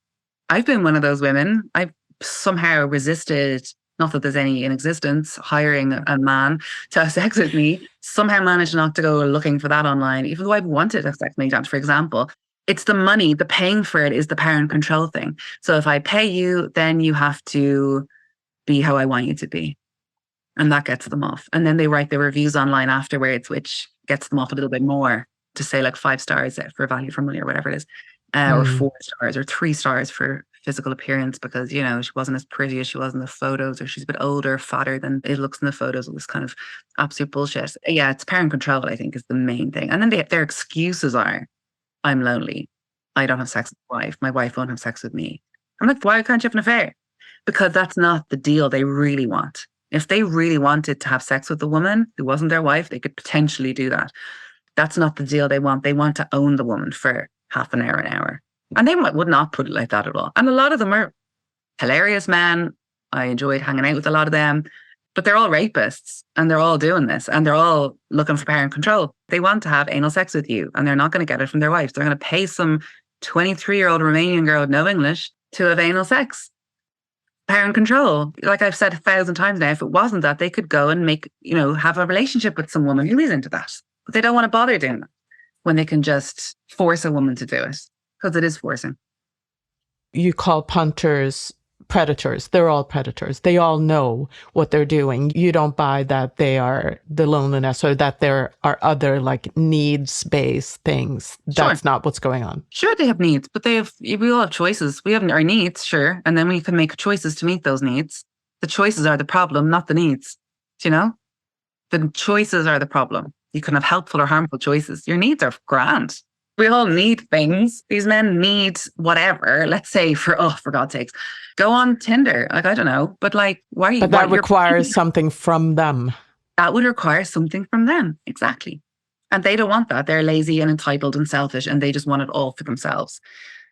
I've been one of those women. I've somehow resisted, not that there's any in existence, hiring a man to have sex with me. Somehow managed not to go looking for that online, even though I wanted to have sex many times, for example. It's the money, the paying for it is the power and control thing. So if I pay you, then you have to be how I want you to be. And that gets them off. And then they write their reviews online afterwards, which gets them off a little bit more, to say like 5 stars for value for money or whatever it is, or 4 stars or 3 stars for physical appearance, because she wasn't as pretty as she was in the photos, or she's a bit older, fatter than it looks in the photos. All this kind of absolute bullshit. Yeah, it's power and control, I think, is the main thing. And then their excuses are, I'm lonely, I don't have sex with my wife, my wife won't have sex with me. I'm like, why can't you have an affair? Because that's not the deal they really want. If they really wanted to have sex with a woman who wasn't their wife, they could potentially do that. That's not the deal they want. They want to own the woman for half an hour, an hour. And they would not put it like that at all. And a lot of them are hilarious men. I enjoyed hanging out with a lot of them. But they're all rapists and they're all doing this and they're all looking for power and control. They want to have anal sex with you and they're not going to get it from their wives. They're going to pay some 23-year-old Romanian girl with no English to have anal sex. Power and control. Like I've said 1,000 times now, if it wasn't that, they could go and make, have a relationship with some woman who is into that. But they don't want to bother doing that when they can just force a woman to do it, because it is forcing. You call punters predators. They're all predators. They all know what they're doing. You don't buy that they are the loneliness or that there are other like needs-based things. That's not what's going on. Sure, they have needs, but we all have choices. We have our needs, sure, and then we can make choices to meet those needs. The choices are the problem, not the needs. Do you know? The choices are the problem. You can have helpful or harmful choices. Your needs are grand. We all need things. These men need whatever. Let's say for God's sakes, go on Tinder. Like, I don't know. But like, why are you? But that requires something from them. That would require something from them. Exactly. And they don't want that. They're lazy and entitled and selfish and they just want it all for themselves.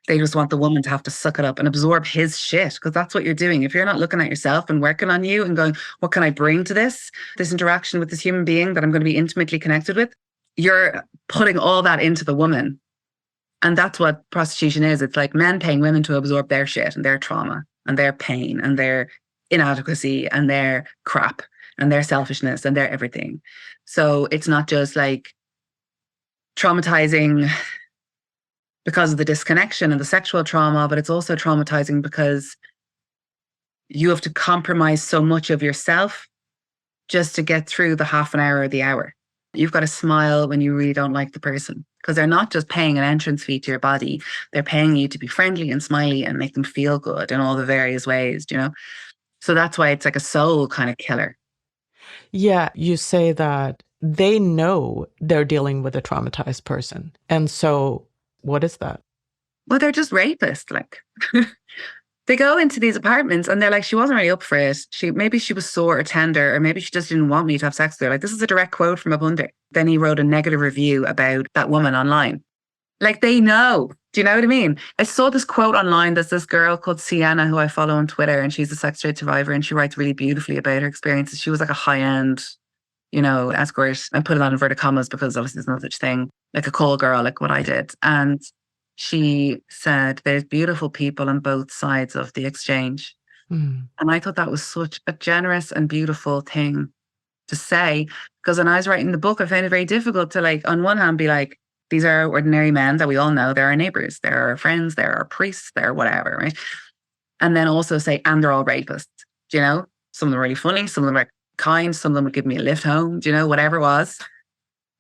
They just want the woman to have to suck it up and absorb his shit, because that's what you're doing. If you're not looking at yourself and working on you and going, what can I bring to this interaction with this human being that I'm going to be intimately connected with? You're putting all that into the woman. And that's what prostitution is. It's like men paying women to absorb their shit and their trauma and their pain and their inadequacy and their crap and their selfishness and their everything. So it's not just like traumatizing because of the disconnection and the sexual trauma, but it's also traumatizing because you have to compromise so much of yourself just to get through the half an hour or the hour. You've got to smile when you really don't like the person, because they're not just paying an entrance fee to your body. They're paying you to be friendly and smiley and make them feel good in all the various ways, So that's why it's like a soul kind of killer. Yeah, you say that they know they're dealing with a traumatized person. And so what is that? Well, they're just rapists. Like they go into these apartments and they're like, she wasn't really up for it. Maybe she was sore or tender, or maybe she just didn't want me to have sex with her. Like, this is a direct quote from a punter. Then he wrote a negative review about that woman online. Like, they know. Do you know what I mean? I saw this quote online. There's this girl called Sienna who I follow on Twitter, and she's a sex trade survivor, and she writes really beautifully about her experiences. She was like a high-end, escort. I put it on inverted commas because obviously there's no such thing, like a call girl, like what I did. And she said, there's beautiful people on both sides of the exchange. And I thought that was such a generous and beautiful thing to say, because when I was writing the book, I found it very difficult to, like, on one hand, be like, these are ordinary men that we all know. They're our neighbors. They're our friends. They're our priests. They're whatever, right? And then also say, and they're all rapists. Do you know? Some of them are really funny. Some of them are kind. Some of them would give me a lift home. Do you know? Whatever it was.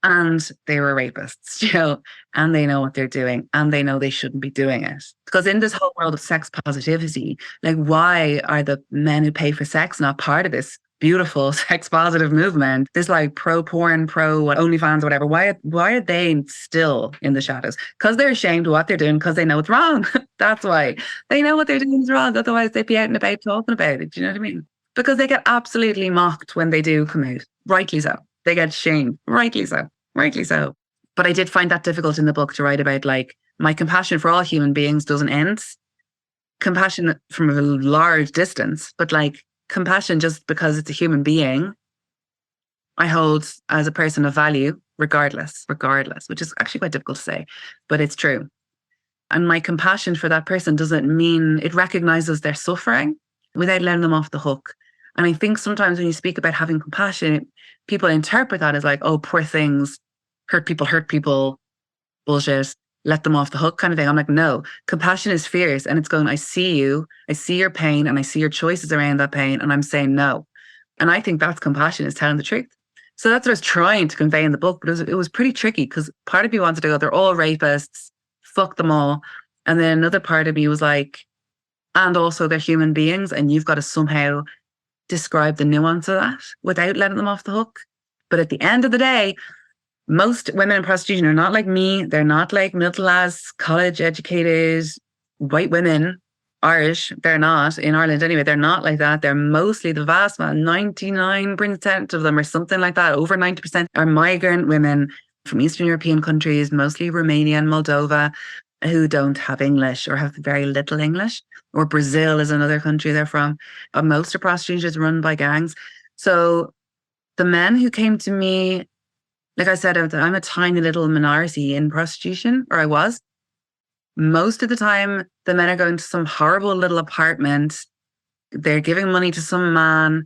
And they were rapists, and they know what they're doing and they know they shouldn't be doing it. Because in this whole world of sex positivity, like, why are the men who pay for sex not part of this beautiful sex positive movement? This like pro porn, pro OnlyFans, whatever. Why are they still in the shadows? Because they're ashamed of what they're doing, because they know it's wrong. That's why. They know what they're doing is wrong. Otherwise they'd be out and about talking about it. Do you know what I mean? Because they get absolutely mocked when they do come out. Rightly so. They get shamed. Rightly so. But I did find that difficult in the book to write about, like, my compassion for all human beings doesn't end. Compassion from a large distance, but like compassion just because it's a human being, I hold as a person of value, regardless, which is actually quite difficult to say, but it's true. And my compassion for that person doesn't mean it recognizes their suffering without letting them off the hook. And I think sometimes when you speak about having compassion, people interpret that as like, oh, poor things, hurt people, bullshit, let them off the hook kind of thing. I'm like, no, compassion is fierce. And it's going, I see you, I see your pain, and I see your choices around that pain. And I'm saying no. And I think that's compassion, is telling the truth. So that's what I was trying to convey in the book. But it was pretty tricky, because part of me wanted to go, they're all rapists, fuck them all. And then another part of me was like, and also they're human beings, and you've got to somehow describe the nuance of that without letting them off the hook. But at the end of the day, most women in prostitution are not like me. They're not like middle-class, college-educated white women, Irish. They're not, in Ireland anyway. They're not like that. They're mostly, the vast amount, 99% of them or something like that, over 90% are migrant women from Eastern European countries, mostly Romania and Moldova, who don't have English or have very little English, or Brazil is another country they're from. Most of prostitution is run by gangs. So the men who came to me, like I said, I'm a tiny little minority in prostitution, or I was. Most of the time, the men are going to some horrible little apartment. They're giving money to some man.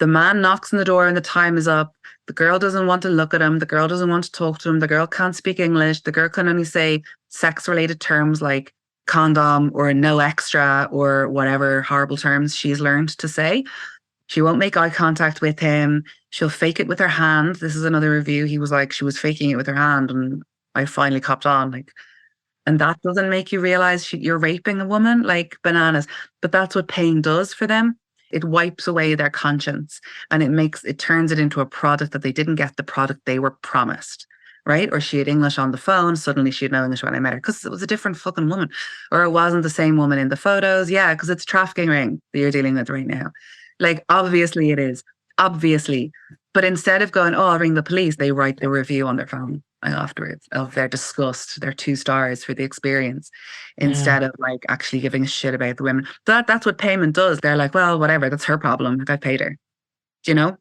The man knocks on the door and the time is up. The girl doesn't want to look at him. The girl doesn't want to talk to him. The girl can't speak English. The girl can only say sex related terms like condom or no extra or whatever horrible terms she's learned to say. She won't make eye contact with him. She'll fake it with her hand. This is another review. He was like, she was faking it with her hand. And I finally copped on. Like, and that doesn't make you realize you're raping a woman, like bananas. But that's what pain does for them. It wipes away their conscience and it turns it into a product that they didn't get the product they were promised, right? Or she had English on the phone. Suddenly she had no English when I met her because it was a different fucking woman. Or it wasn't the same woman in the photos. Yeah, because it's a trafficking ring that you're dealing with right now. Like, obviously it is. Obviously. But instead of going, oh, I'll ring the police, they write the review on their phone afterwards of their disgust, their 2 stars for the experience, instead of like actually giving a shit about the women. That's what payment does. They're like, well, whatever, that's her problem. Like, I paid her. Do you know?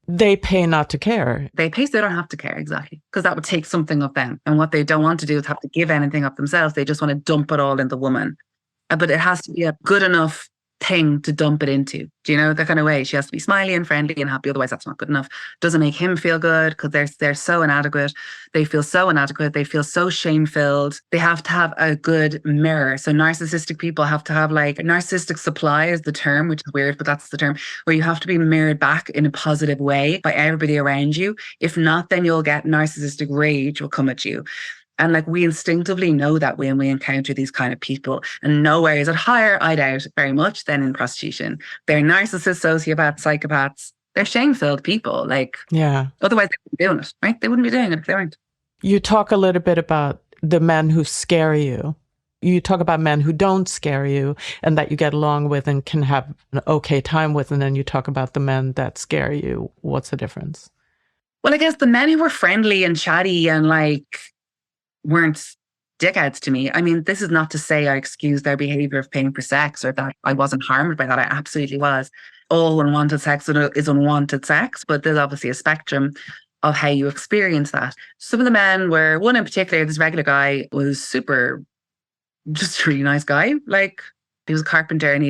They pay not to care. They pay so they don't have to care, exactly. Because that would take something of them. And what they don't want to do is have to give anything up themselves. They just want to dump it all in the woman. But it has to be a good enough thing to dump it into. Do you know, the kind of way she has to be smiley and friendly and happy, otherwise that's not good enough. Doesn't make him feel good because they're so inadequate. They feel so inadequate. They feel so shame-filled. They have to have a good mirror. So narcissistic people have to have, like, narcissistic supply is the term, which is weird, but that's the term, where you have to be mirrored back in a positive way by everybody around you. If not, then you'll get narcissistic rage will come at you. And like, we instinctively know that when we encounter these kind of people, and nowhere is it higher, I doubt, very much than in prostitution. They're narcissists, sociopaths, psychopaths. They're shame-filled people. Like, yeah. Otherwise they wouldn't be doing it, right? They wouldn't be doing it if they weren't. You talk a little bit about the men who scare you. You talk about men who don't scare you and that you get along with and can have an okay time with. And then you talk about the men that scare you. What's the difference? Well, I guess the men who were friendly and chatty and like weren't dickheads to me. I mean, this is not to say I excuse their behavior of paying for sex or that I wasn't harmed by that. I absolutely was. All unwanted sex is unwanted sex, but there's obviously a spectrum of how you experience that. Some of the men were, one in particular, this regular guy was super, just a really nice guy. Like, he was a carpenter and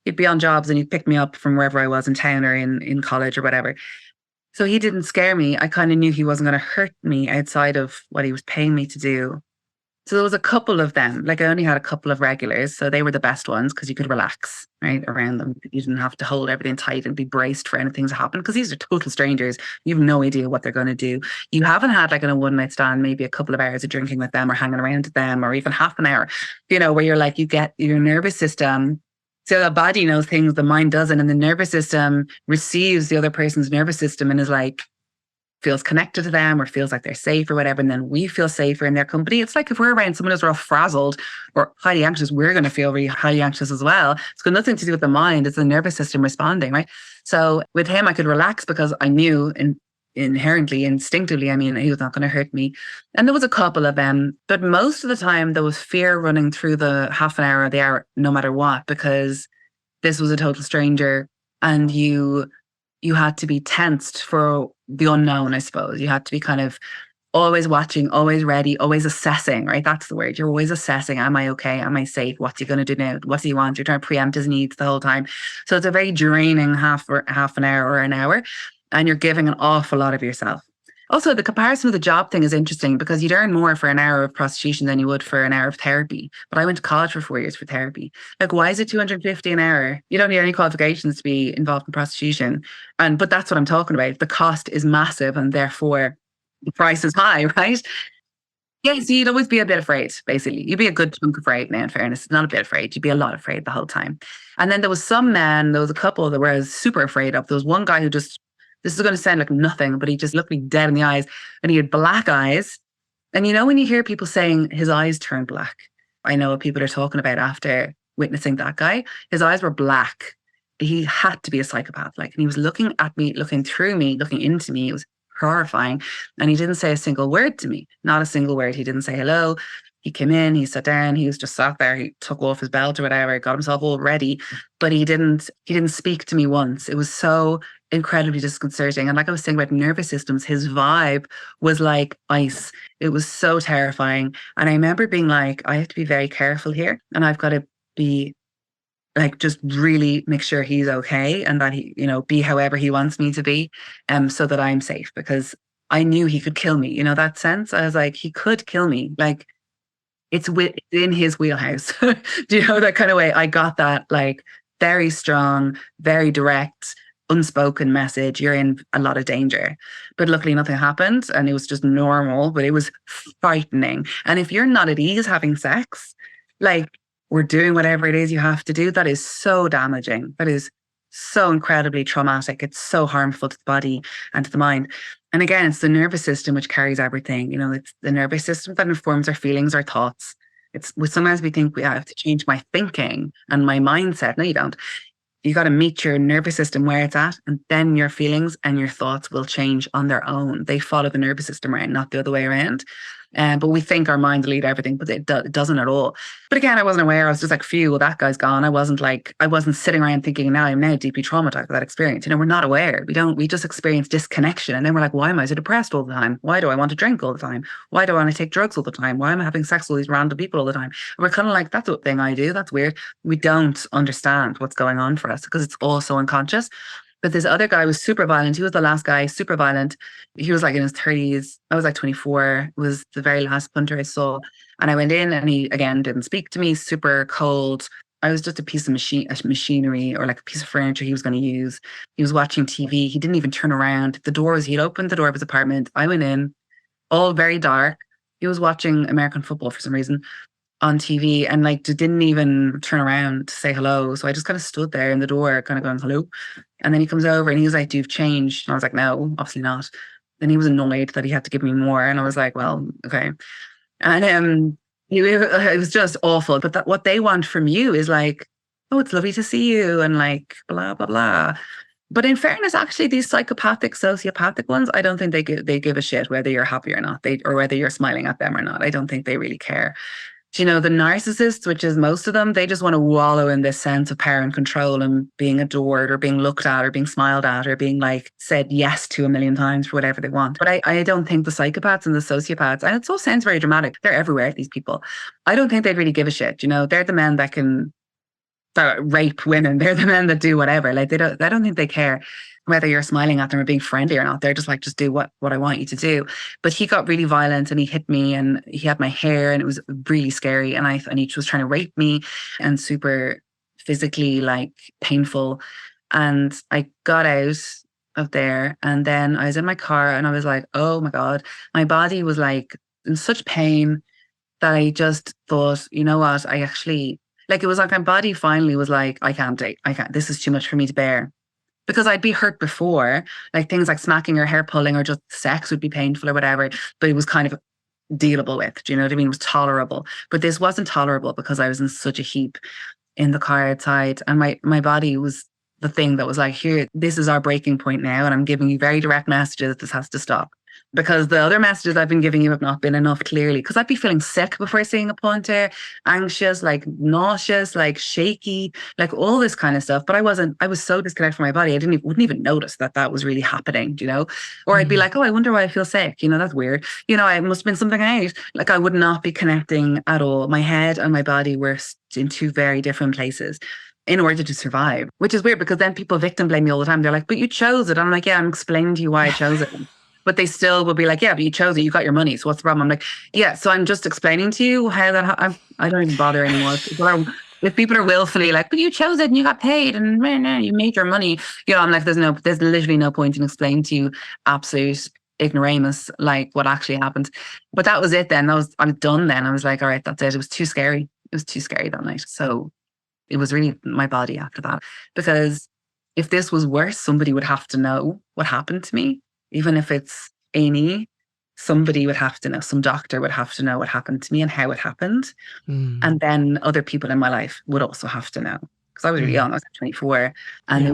he'd be on jobs and he'd pick me up from wherever I was in town or in college or whatever. So he didn't scare me. I kind of knew he wasn't going to hurt me outside of what he was paying me to do. So there was a couple of them. Like, I only had a couple of regulars. So they were the best ones because you could relax, right, around them. You didn't have to hold everything tight and be braced for anything to happen because these are total strangers. You have no idea what they're going to do. You haven't had like a one night stand, maybe a couple of hours of drinking with them or hanging around with them or even half an hour, you know, where you're like, you get your nervous system. So the body knows things the mind doesn't, and the nervous system receives the other person's nervous system and is like, feels connected to them or feels like they're safe or whatever. And then we feel safer in their company. It's like if we're around someone who's real frazzled or highly anxious, we're going to feel really highly anxious as well. It's got nothing to do with the mind. It's the nervous system responding, right? So with him, I could relax because I knew inherently, instinctively, I mean, he was not going to hurt me. And there was a couple of them, but most of the time there was fear running through the half an hour or the hour, no matter what, because this was a total stranger and you had to be tensed for the unknown, I suppose. You had to be kind of always watching, always ready, always assessing, right? That's the word. You're always assessing. Am I okay? Am I safe? What's he going to do now? What does he want? You're trying to preempt his needs the whole time. So it's a very draining half an hour or an hour, and you're giving an awful lot of yourself. Also, the comparison with the job thing is interesting because you'd earn more for an hour of prostitution than you would for an hour of therapy. But I went to college for 4 years for therapy. Like, why is it $250 an hour? You don't need any qualifications to be involved in prostitution. But that's what I'm talking about. The cost is massive and therefore the price is high, right? Yeah, so you'd always be a bit afraid, basically. You'd be a good chunk afraid now, in fairness. Not a bit afraid. You'd be a lot afraid the whole time. And then there was a couple that were I was super afraid of. There was one guy who just, this is going to sound like nothing, but he just looked me dead in the eyes and he had black eyes. And you know, when you hear people saying his eyes turned black, I know what people are talking about after witnessing that guy. His eyes were black. He had to be a psychopath. Like, and he was looking at me, looking through me, looking into me. It was horrifying. And he didn't say a single word to me, not a single word. He didn't say hello. He came in, he sat down, he was just sat there, he took off his belt or whatever, got himself all ready, but he didn't speak to me once. It was so incredibly disconcerting. And like I was saying about nervous systems, his vibe was like ice. It was so terrifying. And I remember being like, I have to be very careful here, and I've got to be like, just really make sure he's okay, and that he, be however he wants me to be, so that I'm safe, because I knew he could kill me. That sense. I was like, he could kill me. Like, it's in his wheelhouse. Do you know, that kind of way? I got that, like, very strong, very direct, unspoken message. You're in a lot of danger. But luckily nothing happened, and it was just normal, but it was frightening. And if you're not at ease having sex, like, we're doing whatever it is you have to do, that is so damaging. That is so incredibly traumatic. It's so harmful to the body and to the mind. And again, it's the nervous system which carries everything. It's the nervous system that informs our feelings, our thoughts. Sometimes we think we have to change my thinking and my mindset. No, you don't. You got to meet your nervous system where it's at, and then your feelings and your thoughts will change on their own. They follow the nervous system around, not the other way around. But we think our mind will lead everything, but it doesn't at all. But again, I wasn't aware. I was just like, phew, well, that guy's gone. I wasn't sitting around thinking, now I'm now deeply traumatized by that experience. We're not aware. We just experience disconnection. And then we're like, why am I so depressed all the time? Why do I want to drink all the time? Why do I want to take drugs all the time? Why am I having sex with these random people all the time? And we're kind of like, that's a thing I do. That's weird. We don't understand what's going on for us because it's all so unconscious. But this other guy was super violent. He was the last guy, super violent. He was like in his 30s. I was like 24. It was the very last punter I saw. And I went in, and he, again, didn't speak to me, super cold. I was just a piece of machinery, or like a piece of furniture he was going to use. He was watching TV. He didn't even turn around. He'd opened the door of his apartment. I went in, all very dark. He was watching American football for some reason on TV, and like didn't even turn around to say hello. So I just kind of stood there in the door, kind of going, hello. And then he comes over and he was like, "Do you've changed?" And I was like, "No, obviously not." Then he was annoyed that he had to give me more. And I was like, well, okay. And it was just awful. But what they want from you is like, oh, it's lovely to see you, and like blah, blah, blah. But in fairness, actually, these psychopathic, sociopathic ones, I don't think they give a shit whether you're happy or not, or whether you're smiling at them or not. I don't think they really care. The narcissists, which is most of them, they just want to wallow in this sense of power and control, and being adored or being looked at or being smiled at or being like said yes to a million times for whatever they want. But I don't think the psychopaths and the sociopaths, and it all sounds very dramatic, they're everywhere, these people. I don't think they'd really give a shit. They're the men that rape women. They're the men that do whatever. Like, I don't think they care whether you're smiling at them or being friendly or not. They're just like, just do what I want you to do. But he got really violent, and he hit me, and he had my hair, and it was really scary. And he was trying to rape me, and super physically like painful. And I got out of there, and then I was in my car, and I was like, oh my God, my body was like in such pain that I just thought, you know what, I actually, like, it was like my body finally was like, I can't, this is too much for me to bear. Because I'd be hurt before, like things like smacking or hair pulling or just sex would be painful or whatever, but it was kind of dealable with. Do you know what I mean? It was tolerable. But this wasn't tolerable because I was in such a heap in the car outside, and my body was the thing that was like, here, this is our breaking point now, and I'm giving you very direct messages that this has to stop. Because the other messages I've been giving you have not been enough, clearly. Because I'd be feeling sick before seeing a punter, anxious, like nauseous, like shaky, like all this kind of stuff. But I was so disconnected from my body, wouldn't even notice that was really happening, Or I'd be like, oh, I wonder why I feel sick. That's weird. I must have been something I ate. Like, I would not be connecting at all. My head and my body were in two very different places in order to survive, which is weird because then people victim blame me all the time. They're like, but you chose it. I'm like, yeah, I'm explaining to you why I chose it. But they still will be like, yeah, but you chose it. You got your money. So what's the problem? I'm like, yeah, so I'm just explaining to you how that, I don't even bother anymore. If people are willfully like, but you chose it and you got paid and you made your money, I'm like, there's literally no point in explaining to you absolute ignoramus, like what actually happened. But that was it then. I'm done then. I was like, all right, that's it. It was too scary. It was too scary that night. So it was really my body after that. Because if this was worse, somebody would have to know what happened to me. Even if it's A&E, somebody would have to know, some doctor would have to know what happened to me and how it happened. And then other people in my life would also have to know. because I was really Mm. young. I was like 24, and Yeah. it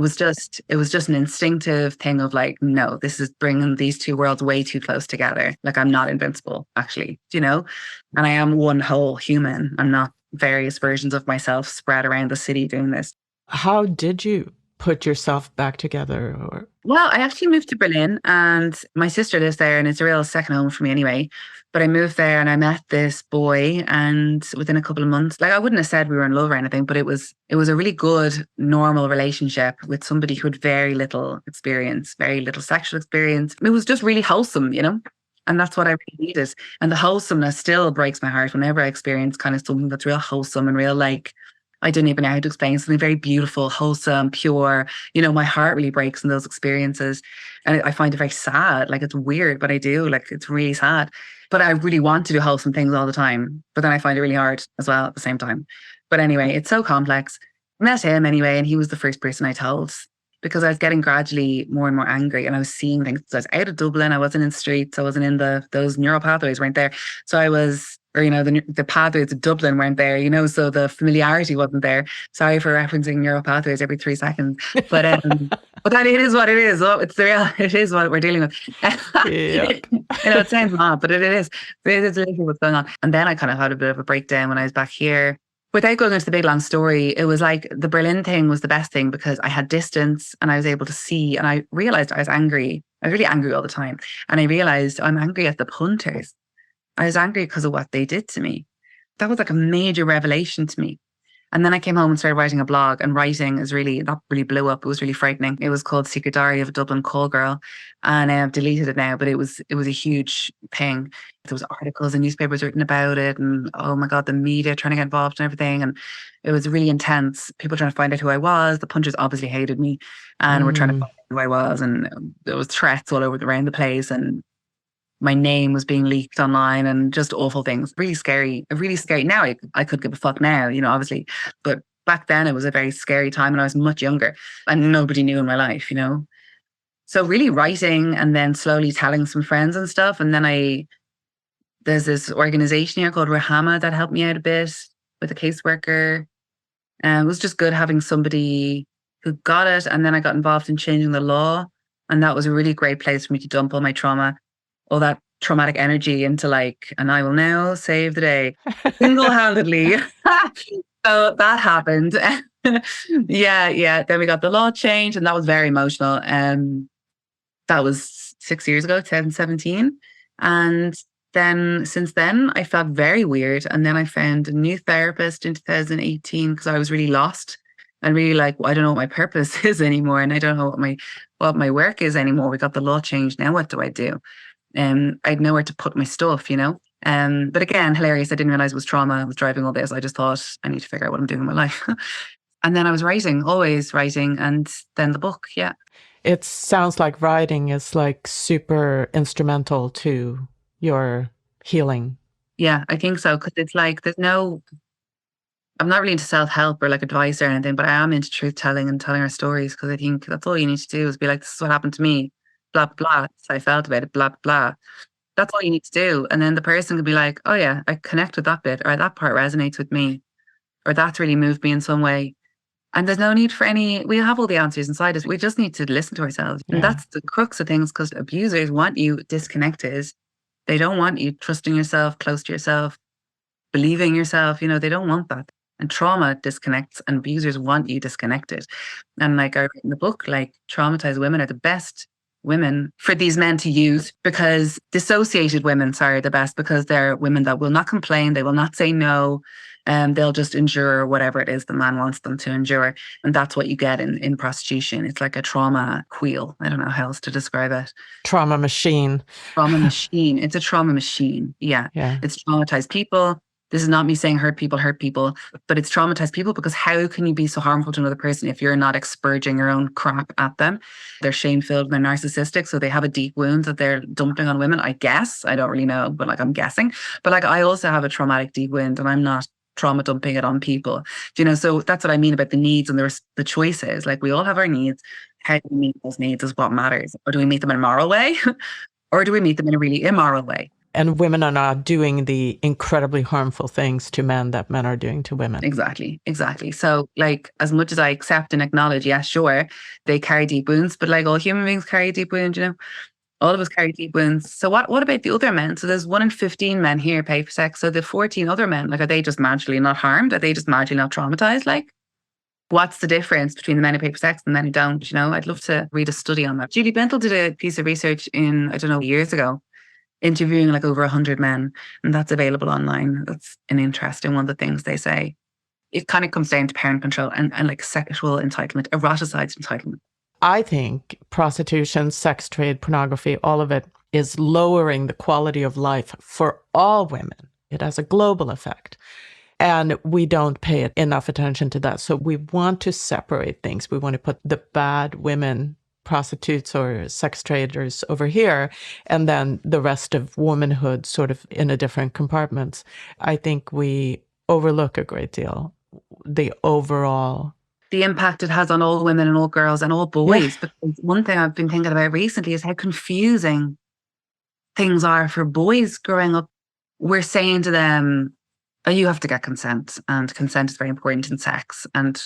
was just an instinctive thing of like, no, this is bringing these two worlds way too close together. Like I'm not invincible, actually, and I am one whole human. I'm not various versions of myself spread around the city doing this. How did you put yourself back together? Or Well, I actually moved to Berlin and my sister lives there and it's a real second home for me anyway. But I moved there and I met this boy and within a couple of months, like I wouldn't have said we were in love or anything, but it was a really good, normal relationship with somebody who had very little experience, very little sexual experience. It was just really wholesome. And that's what I really needed. And the wholesomeness still breaks my heart whenever I experience kind of something that's real wholesome and real like I don't even know how to explain something very beautiful, wholesome, pure. My heart really breaks in those experiences. And I find it very sad. Like it's weird, but I do. Like it's really sad. But I really want to do wholesome things all the time. But then I find it really hard as well at the same time. But anyway, it's so complex. Met him anyway, and he was the first person I told because I was getting gradually more and more angry and I was seeing things. So I was out of Dublin. I wasn't in streets. I wasn't in those neural pathways weren't there. So I was, or, the pathways of Dublin weren't there, so the familiarity wasn't there. Sorry for referencing neural pathways every 3 seconds. But that it is what it is. Oh, it's the real, it is what we're dealing with. Yep. It sounds mad, but it is. It is literally what's going on. And then I kind of had a bit of a breakdown when I was back here. Without going into the big long story, it was like the Berlin thing was the best thing because I had distance and I was able to see and I realized I was angry. I was really angry all the time. And I realized I'm angry at the punters. I was angry because of what they did to me. That was like a major revelation to me. And then I came home and started writing a blog, and writing that really blew up. It was really frightening. It was called Secret Diary of a Dublin Call Girl. And I've deleted it now, but it was a huge thing. There was articles and newspapers written about it. And oh my God, the media trying to get involved and everything. And it was really intense. People trying to find out who I was. The punchers obviously hated me and were trying to Mm. find out who I was. And there was threats all over around the place. And my name was being leaked online and just awful things. Really scary, really scary. Now I could give a fuck now, obviously. But back then it was a very scary time and I was much younger and nobody knew in my life. So really writing and then slowly telling some friends and stuff. And then there's this organization here called Rahama that helped me out a bit with a caseworker. And it was just good having somebody who got it. And then I got involved in changing the law. And that was a really great place for me to dump all my trauma, all that traumatic energy into and I will now save the day single-handedly. So that happened. Yeah. Then we got the law changed and that was very emotional. That was 6 years ago, 2017. And then since then I felt very weird. And then I found a new therapist in 2018 because I was really lost and really I don't know what my purpose is anymore. And I don't know what my work is anymore. We got the law changed. Now what do I do? I had nowhere to put my stuff. But again, hilarious. I didn't realize it was trauma. I was driving all this. I just thought I need to figure out what I'm doing in my life. And then I was writing, always writing. And then the book. Yeah. It sounds like writing is like super instrumental to your healing. Yeah, I think so. Cause it's like, I'm not really into self-help or advice or anything, but I am into truth telling and telling our stories. Cause I think that's all you need to do is be like, this is what happened to me. Blah, blah. This is how I felt about it. Blah, blah. That's all you need to do. And then the person can be like, oh yeah, I connect with that bit, or that part resonates with me, or that's really moved me in some way. And there's no need for we have all the answers inside us. We just need to listen to ourselves. Yeah. And that's the crux of things because abusers want you disconnected. They don't want you trusting yourself, close to yourself, believing yourself. They don't want that. And trauma disconnects and abusers want you disconnected. And I write in the book, traumatized women are the best women for these men to use because dissociated women are the best because they're women that will not complain. They will not say no. They'll just endure whatever it is the man wants them to endure. And that's what you get in prostitution. It's like a trauma wheel. I don't know how else to describe it. Trauma machine. Trauma machine. It's a trauma machine. Yeah. It's traumatized people. This is not me saying hurt people, but it's traumatized people because how can you be so harmful to another person if you're not expurging your own crap at them? They're shame-filled, they're narcissistic, so they have a deep wound that they're dumping on women, I guess. I don't really know, but I'm guessing. But I also have a traumatic deep wound and I'm not trauma dumping it on people. So that's what I mean about the needs and the choices. We all have our needs. How do we meet those needs is what matters. Or do we meet them in a moral way? Or do we meet them in a really immoral way? And women are not doing the incredibly harmful things to men that men are doing to women. Exactly. So like, as much as I accept and acknowledge, yeah, sure, they carry deep wounds, but like all human beings carry deep wounds, all of us carry deep wounds. So what about the other men? So there's 1 in 15 men here pay for sex. So the 14 other men, like, are they just marginally not harmed? Are they just marginally not traumatized? Like, what's the difference between the men who pay for sex and the men who don't? I'd love to read a study on that. Julie Bentel did a piece of research I don't know, years ago, interviewing like over 100 men, and that's available online. That's an interesting one of the things they say. It kind of comes down to parent control and like sexual entitlement, eroticized entitlement. I think prostitution, sex trade, pornography, all of it is lowering the quality of life for all women. It has a global effect. And we don't pay enough attention to that. So we want to separate things. We want to put the bad women, prostitutes or sex traders over here, and then the rest of womanhood sort of in a different compartments. I think we overlook a great deal the overall impact it has on all women and all girls and all boys. Yeah. But one thing I've been thinking about recently is how confusing things are for boys growing up. We're saying to them, oh, you have to get consent, and consent is very important in sex. And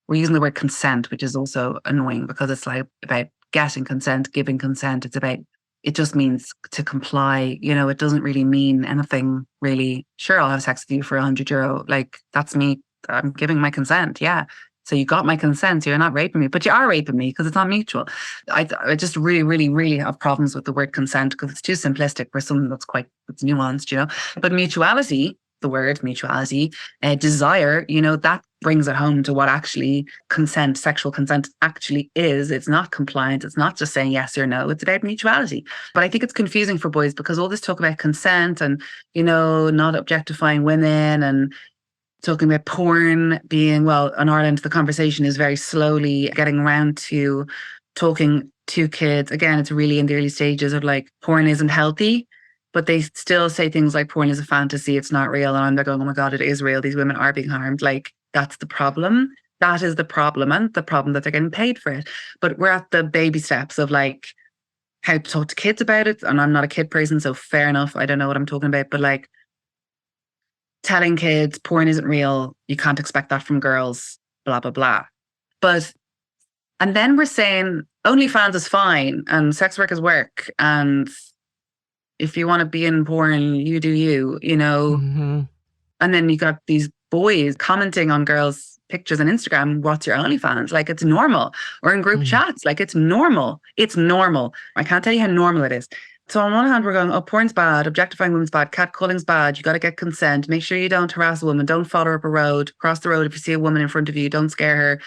we're using the word consent, which is also annoying because it's like about getting consent, giving consent. It just means to comply. It doesn't really mean anything really. Sure, I'll have sex with you for €100. Like, that's me. I'm giving my consent. Yeah. So you got my consent. So you're not raping me, but you are raping me because it's not mutual. I just really, really, really have problems with the word consent because it's too simplistic for something that's nuanced, But mutuality, the word mutuality, desire, that brings it home to what actually consent, sexual consent actually is. It's not compliant. It's not just saying yes or no. It's about mutuality. But I think it's confusing for boys because all this talk about consent and, not objectifying women and talking about porn being, well, in Ireland, the conversation is very slowly getting around to talking to kids. Again, it's really in the early stages of like, porn isn't healthy, but they still say things like porn is a fantasy, it's not real. And they're going, oh my God, it is real. These women are being harmed. Like, that's the problem. That is the problem, and the problem that they're getting paid for it. But we're at the baby steps of like how to talk to kids about it. And I'm not a kid person, so fair enough. I don't know what I'm talking about, but like, telling kids porn isn't real, you can't expect that from girls, blah, blah, blah. And then we're saying OnlyFans is fine and sex work is work. And if you want to be in porn, you do you, Mm-hmm. And then you got these boys commenting on girls' pictures on Instagram, what's your OnlyFans? Like, it's normal. Or in group chats, like, it's normal. It's normal. I can't tell you how normal it is. So on one hand, we're going, oh, porn's bad, objectifying women's bad, catcalling's bad, you got to get consent, make sure you don't harass a woman, don't follow her up a road, cross the road if you see a woman in front of you, don't scare her.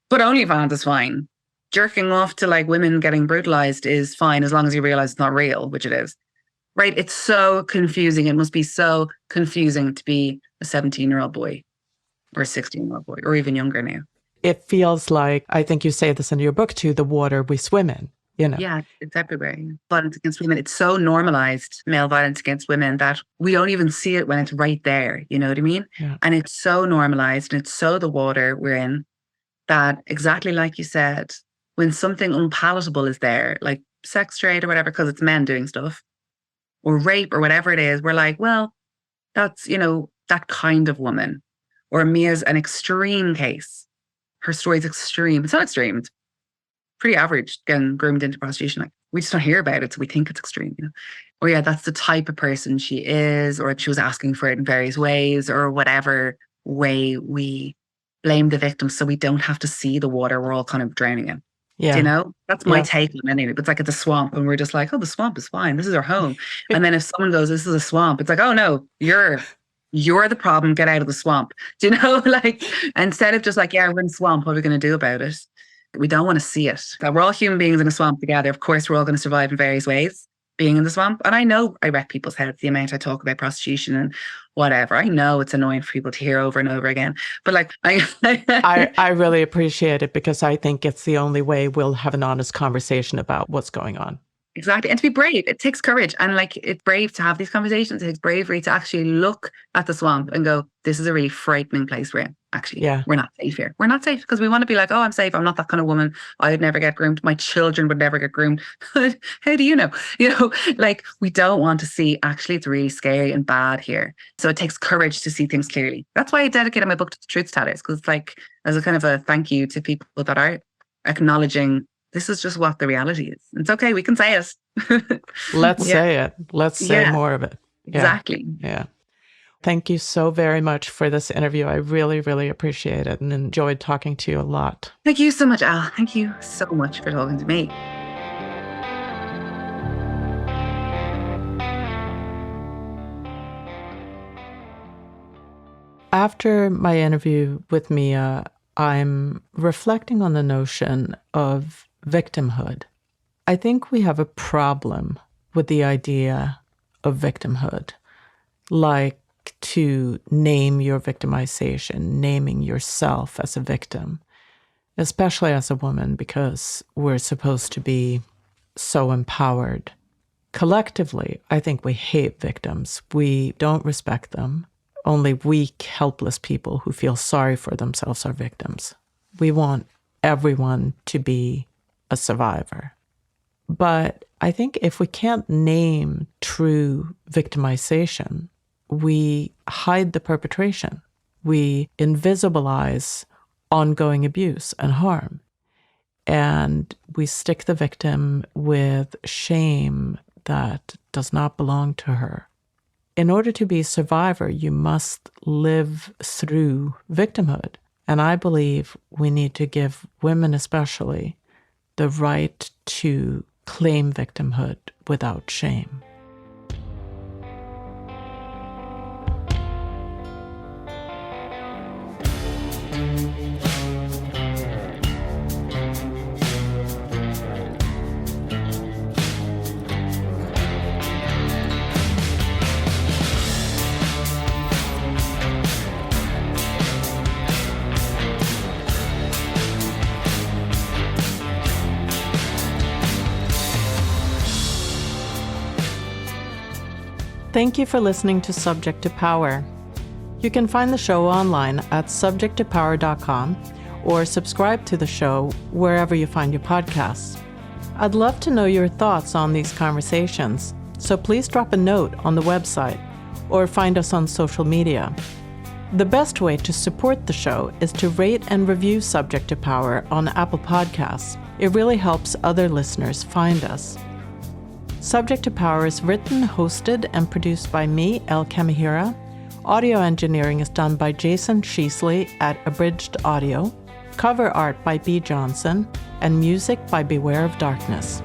But OnlyFans is fine. Jerking off to like women getting brutalized is fine as long as you realize it's not real, which it is. Right? It's so confusing. It must be so confusing to be a 17-year-old boy or a 16-year-old boy or even younger now. It feels like, I think you say this in your book too, the water we swim in. Yeah, it's everywhere. Violence against women. It's so normalized, male violence against women, that we don't even see it when it's right there. You know what I mean? Yeah. And it's so normalized and it's so the water we're in that, exactly like you said, when something unpalatable is there, like sex trade or whatever, because it's men doing stuff, or rape or whatever it is, we're like, well, that's, that kind of woman. Or Mia's an extreme case. Her story's extreme. It's not extreme. It's pretty average, getting groomed into prostitution. Like, we just don't hear about it, so we think it's extreme, Or yeah, that's the type of person she is, or she was asking for it in various ways, or whatever way we blame the victim so we don't have to see the water we're all kind of drowning in. Yeah. That's my take on it anyway. It's like it's a swamp and we're just like, oh, the swamp is fine. This is our home. And then if someone goes, this is a swamp, it's like, oh no, you're the problem. Get out of the swamp. Like, instead of just like, yeah, we're in the swamp, what are we going to do about it? We don't want to see it. We're all human beings in a swamp together. Of course, we're all going to survive in various ways being in the swamp. And I know I wreck people's heads, the amount I talk about prostitution and whatever. I know it's annoying for people to hear over and over again. But like, I really appreciate it because I think it's the only way we'll have an honest conversation about what's going on. Exactly. And to be brave, it takes courage. And like, it's brave to have these conversations. It takes bravery to actually look at the swamp and go, this is a really frightening place we're in. actually. Yeah. We're not safe here. We're not safe because we want to be like, oh, I'm safe. I'm not that kind of woman. I would never get groomed. My children would never get groomed. How do you know? Like we don't want to see, actually, it's really scary and bad here. So it takes courage to see things clearly. That's why I dedicated my book to the truth tellers, because it's like, as a kind of a thank you to people that are acknowledging this is just what the reality is. It's okay. We can say it. Let's say it. Let's say Yeah. more of it. Yeah. Exactly. Yeah. Thank you so very much for this interview. I really, really appreciate it and enjoyed talking to you a lot. Thank you so much, Al. Thank you so much for talking to me. After my interview with Mia, I'm reflecting on the notion of victimhood. I think we have a problem with the idea of victimhood, like to name your victimization, naming yourself as a victim, especially as a woman, because we're supposed to be so empowered. Collectively, I think we hate victims. We don't respect them. Only weak, helpless people who feel sorry for themselves are victims. We want everyone to be a survivor. But I think if we can't name true victimization, we hide the perpetration. We invisibilize ongoing abuse and harm. And we stick the victim with shame that does not belong to her. In order to be a survivor, you must live through victimhood. And I believe we need to give women especially the right to claim victimhood without shame. Thank you for listening to Subject to Power. You can find the show online at subjecttopower.com or subscribe to the show wherever you find your podcasts. I'd love to know your thoughts on these conversations, so please drop a note on the website or find us on social media. The best way to support the show is to rate and review Subject to Power on Apple Podcasts. It really helps other listeners find us. Subject to Power is written, hosted, and produced by me, El Kamihira. Audio engineering is done by Jason Sheasley at Abridged Audio. Cover art by B. Johnson, and music by Beware of Darkness.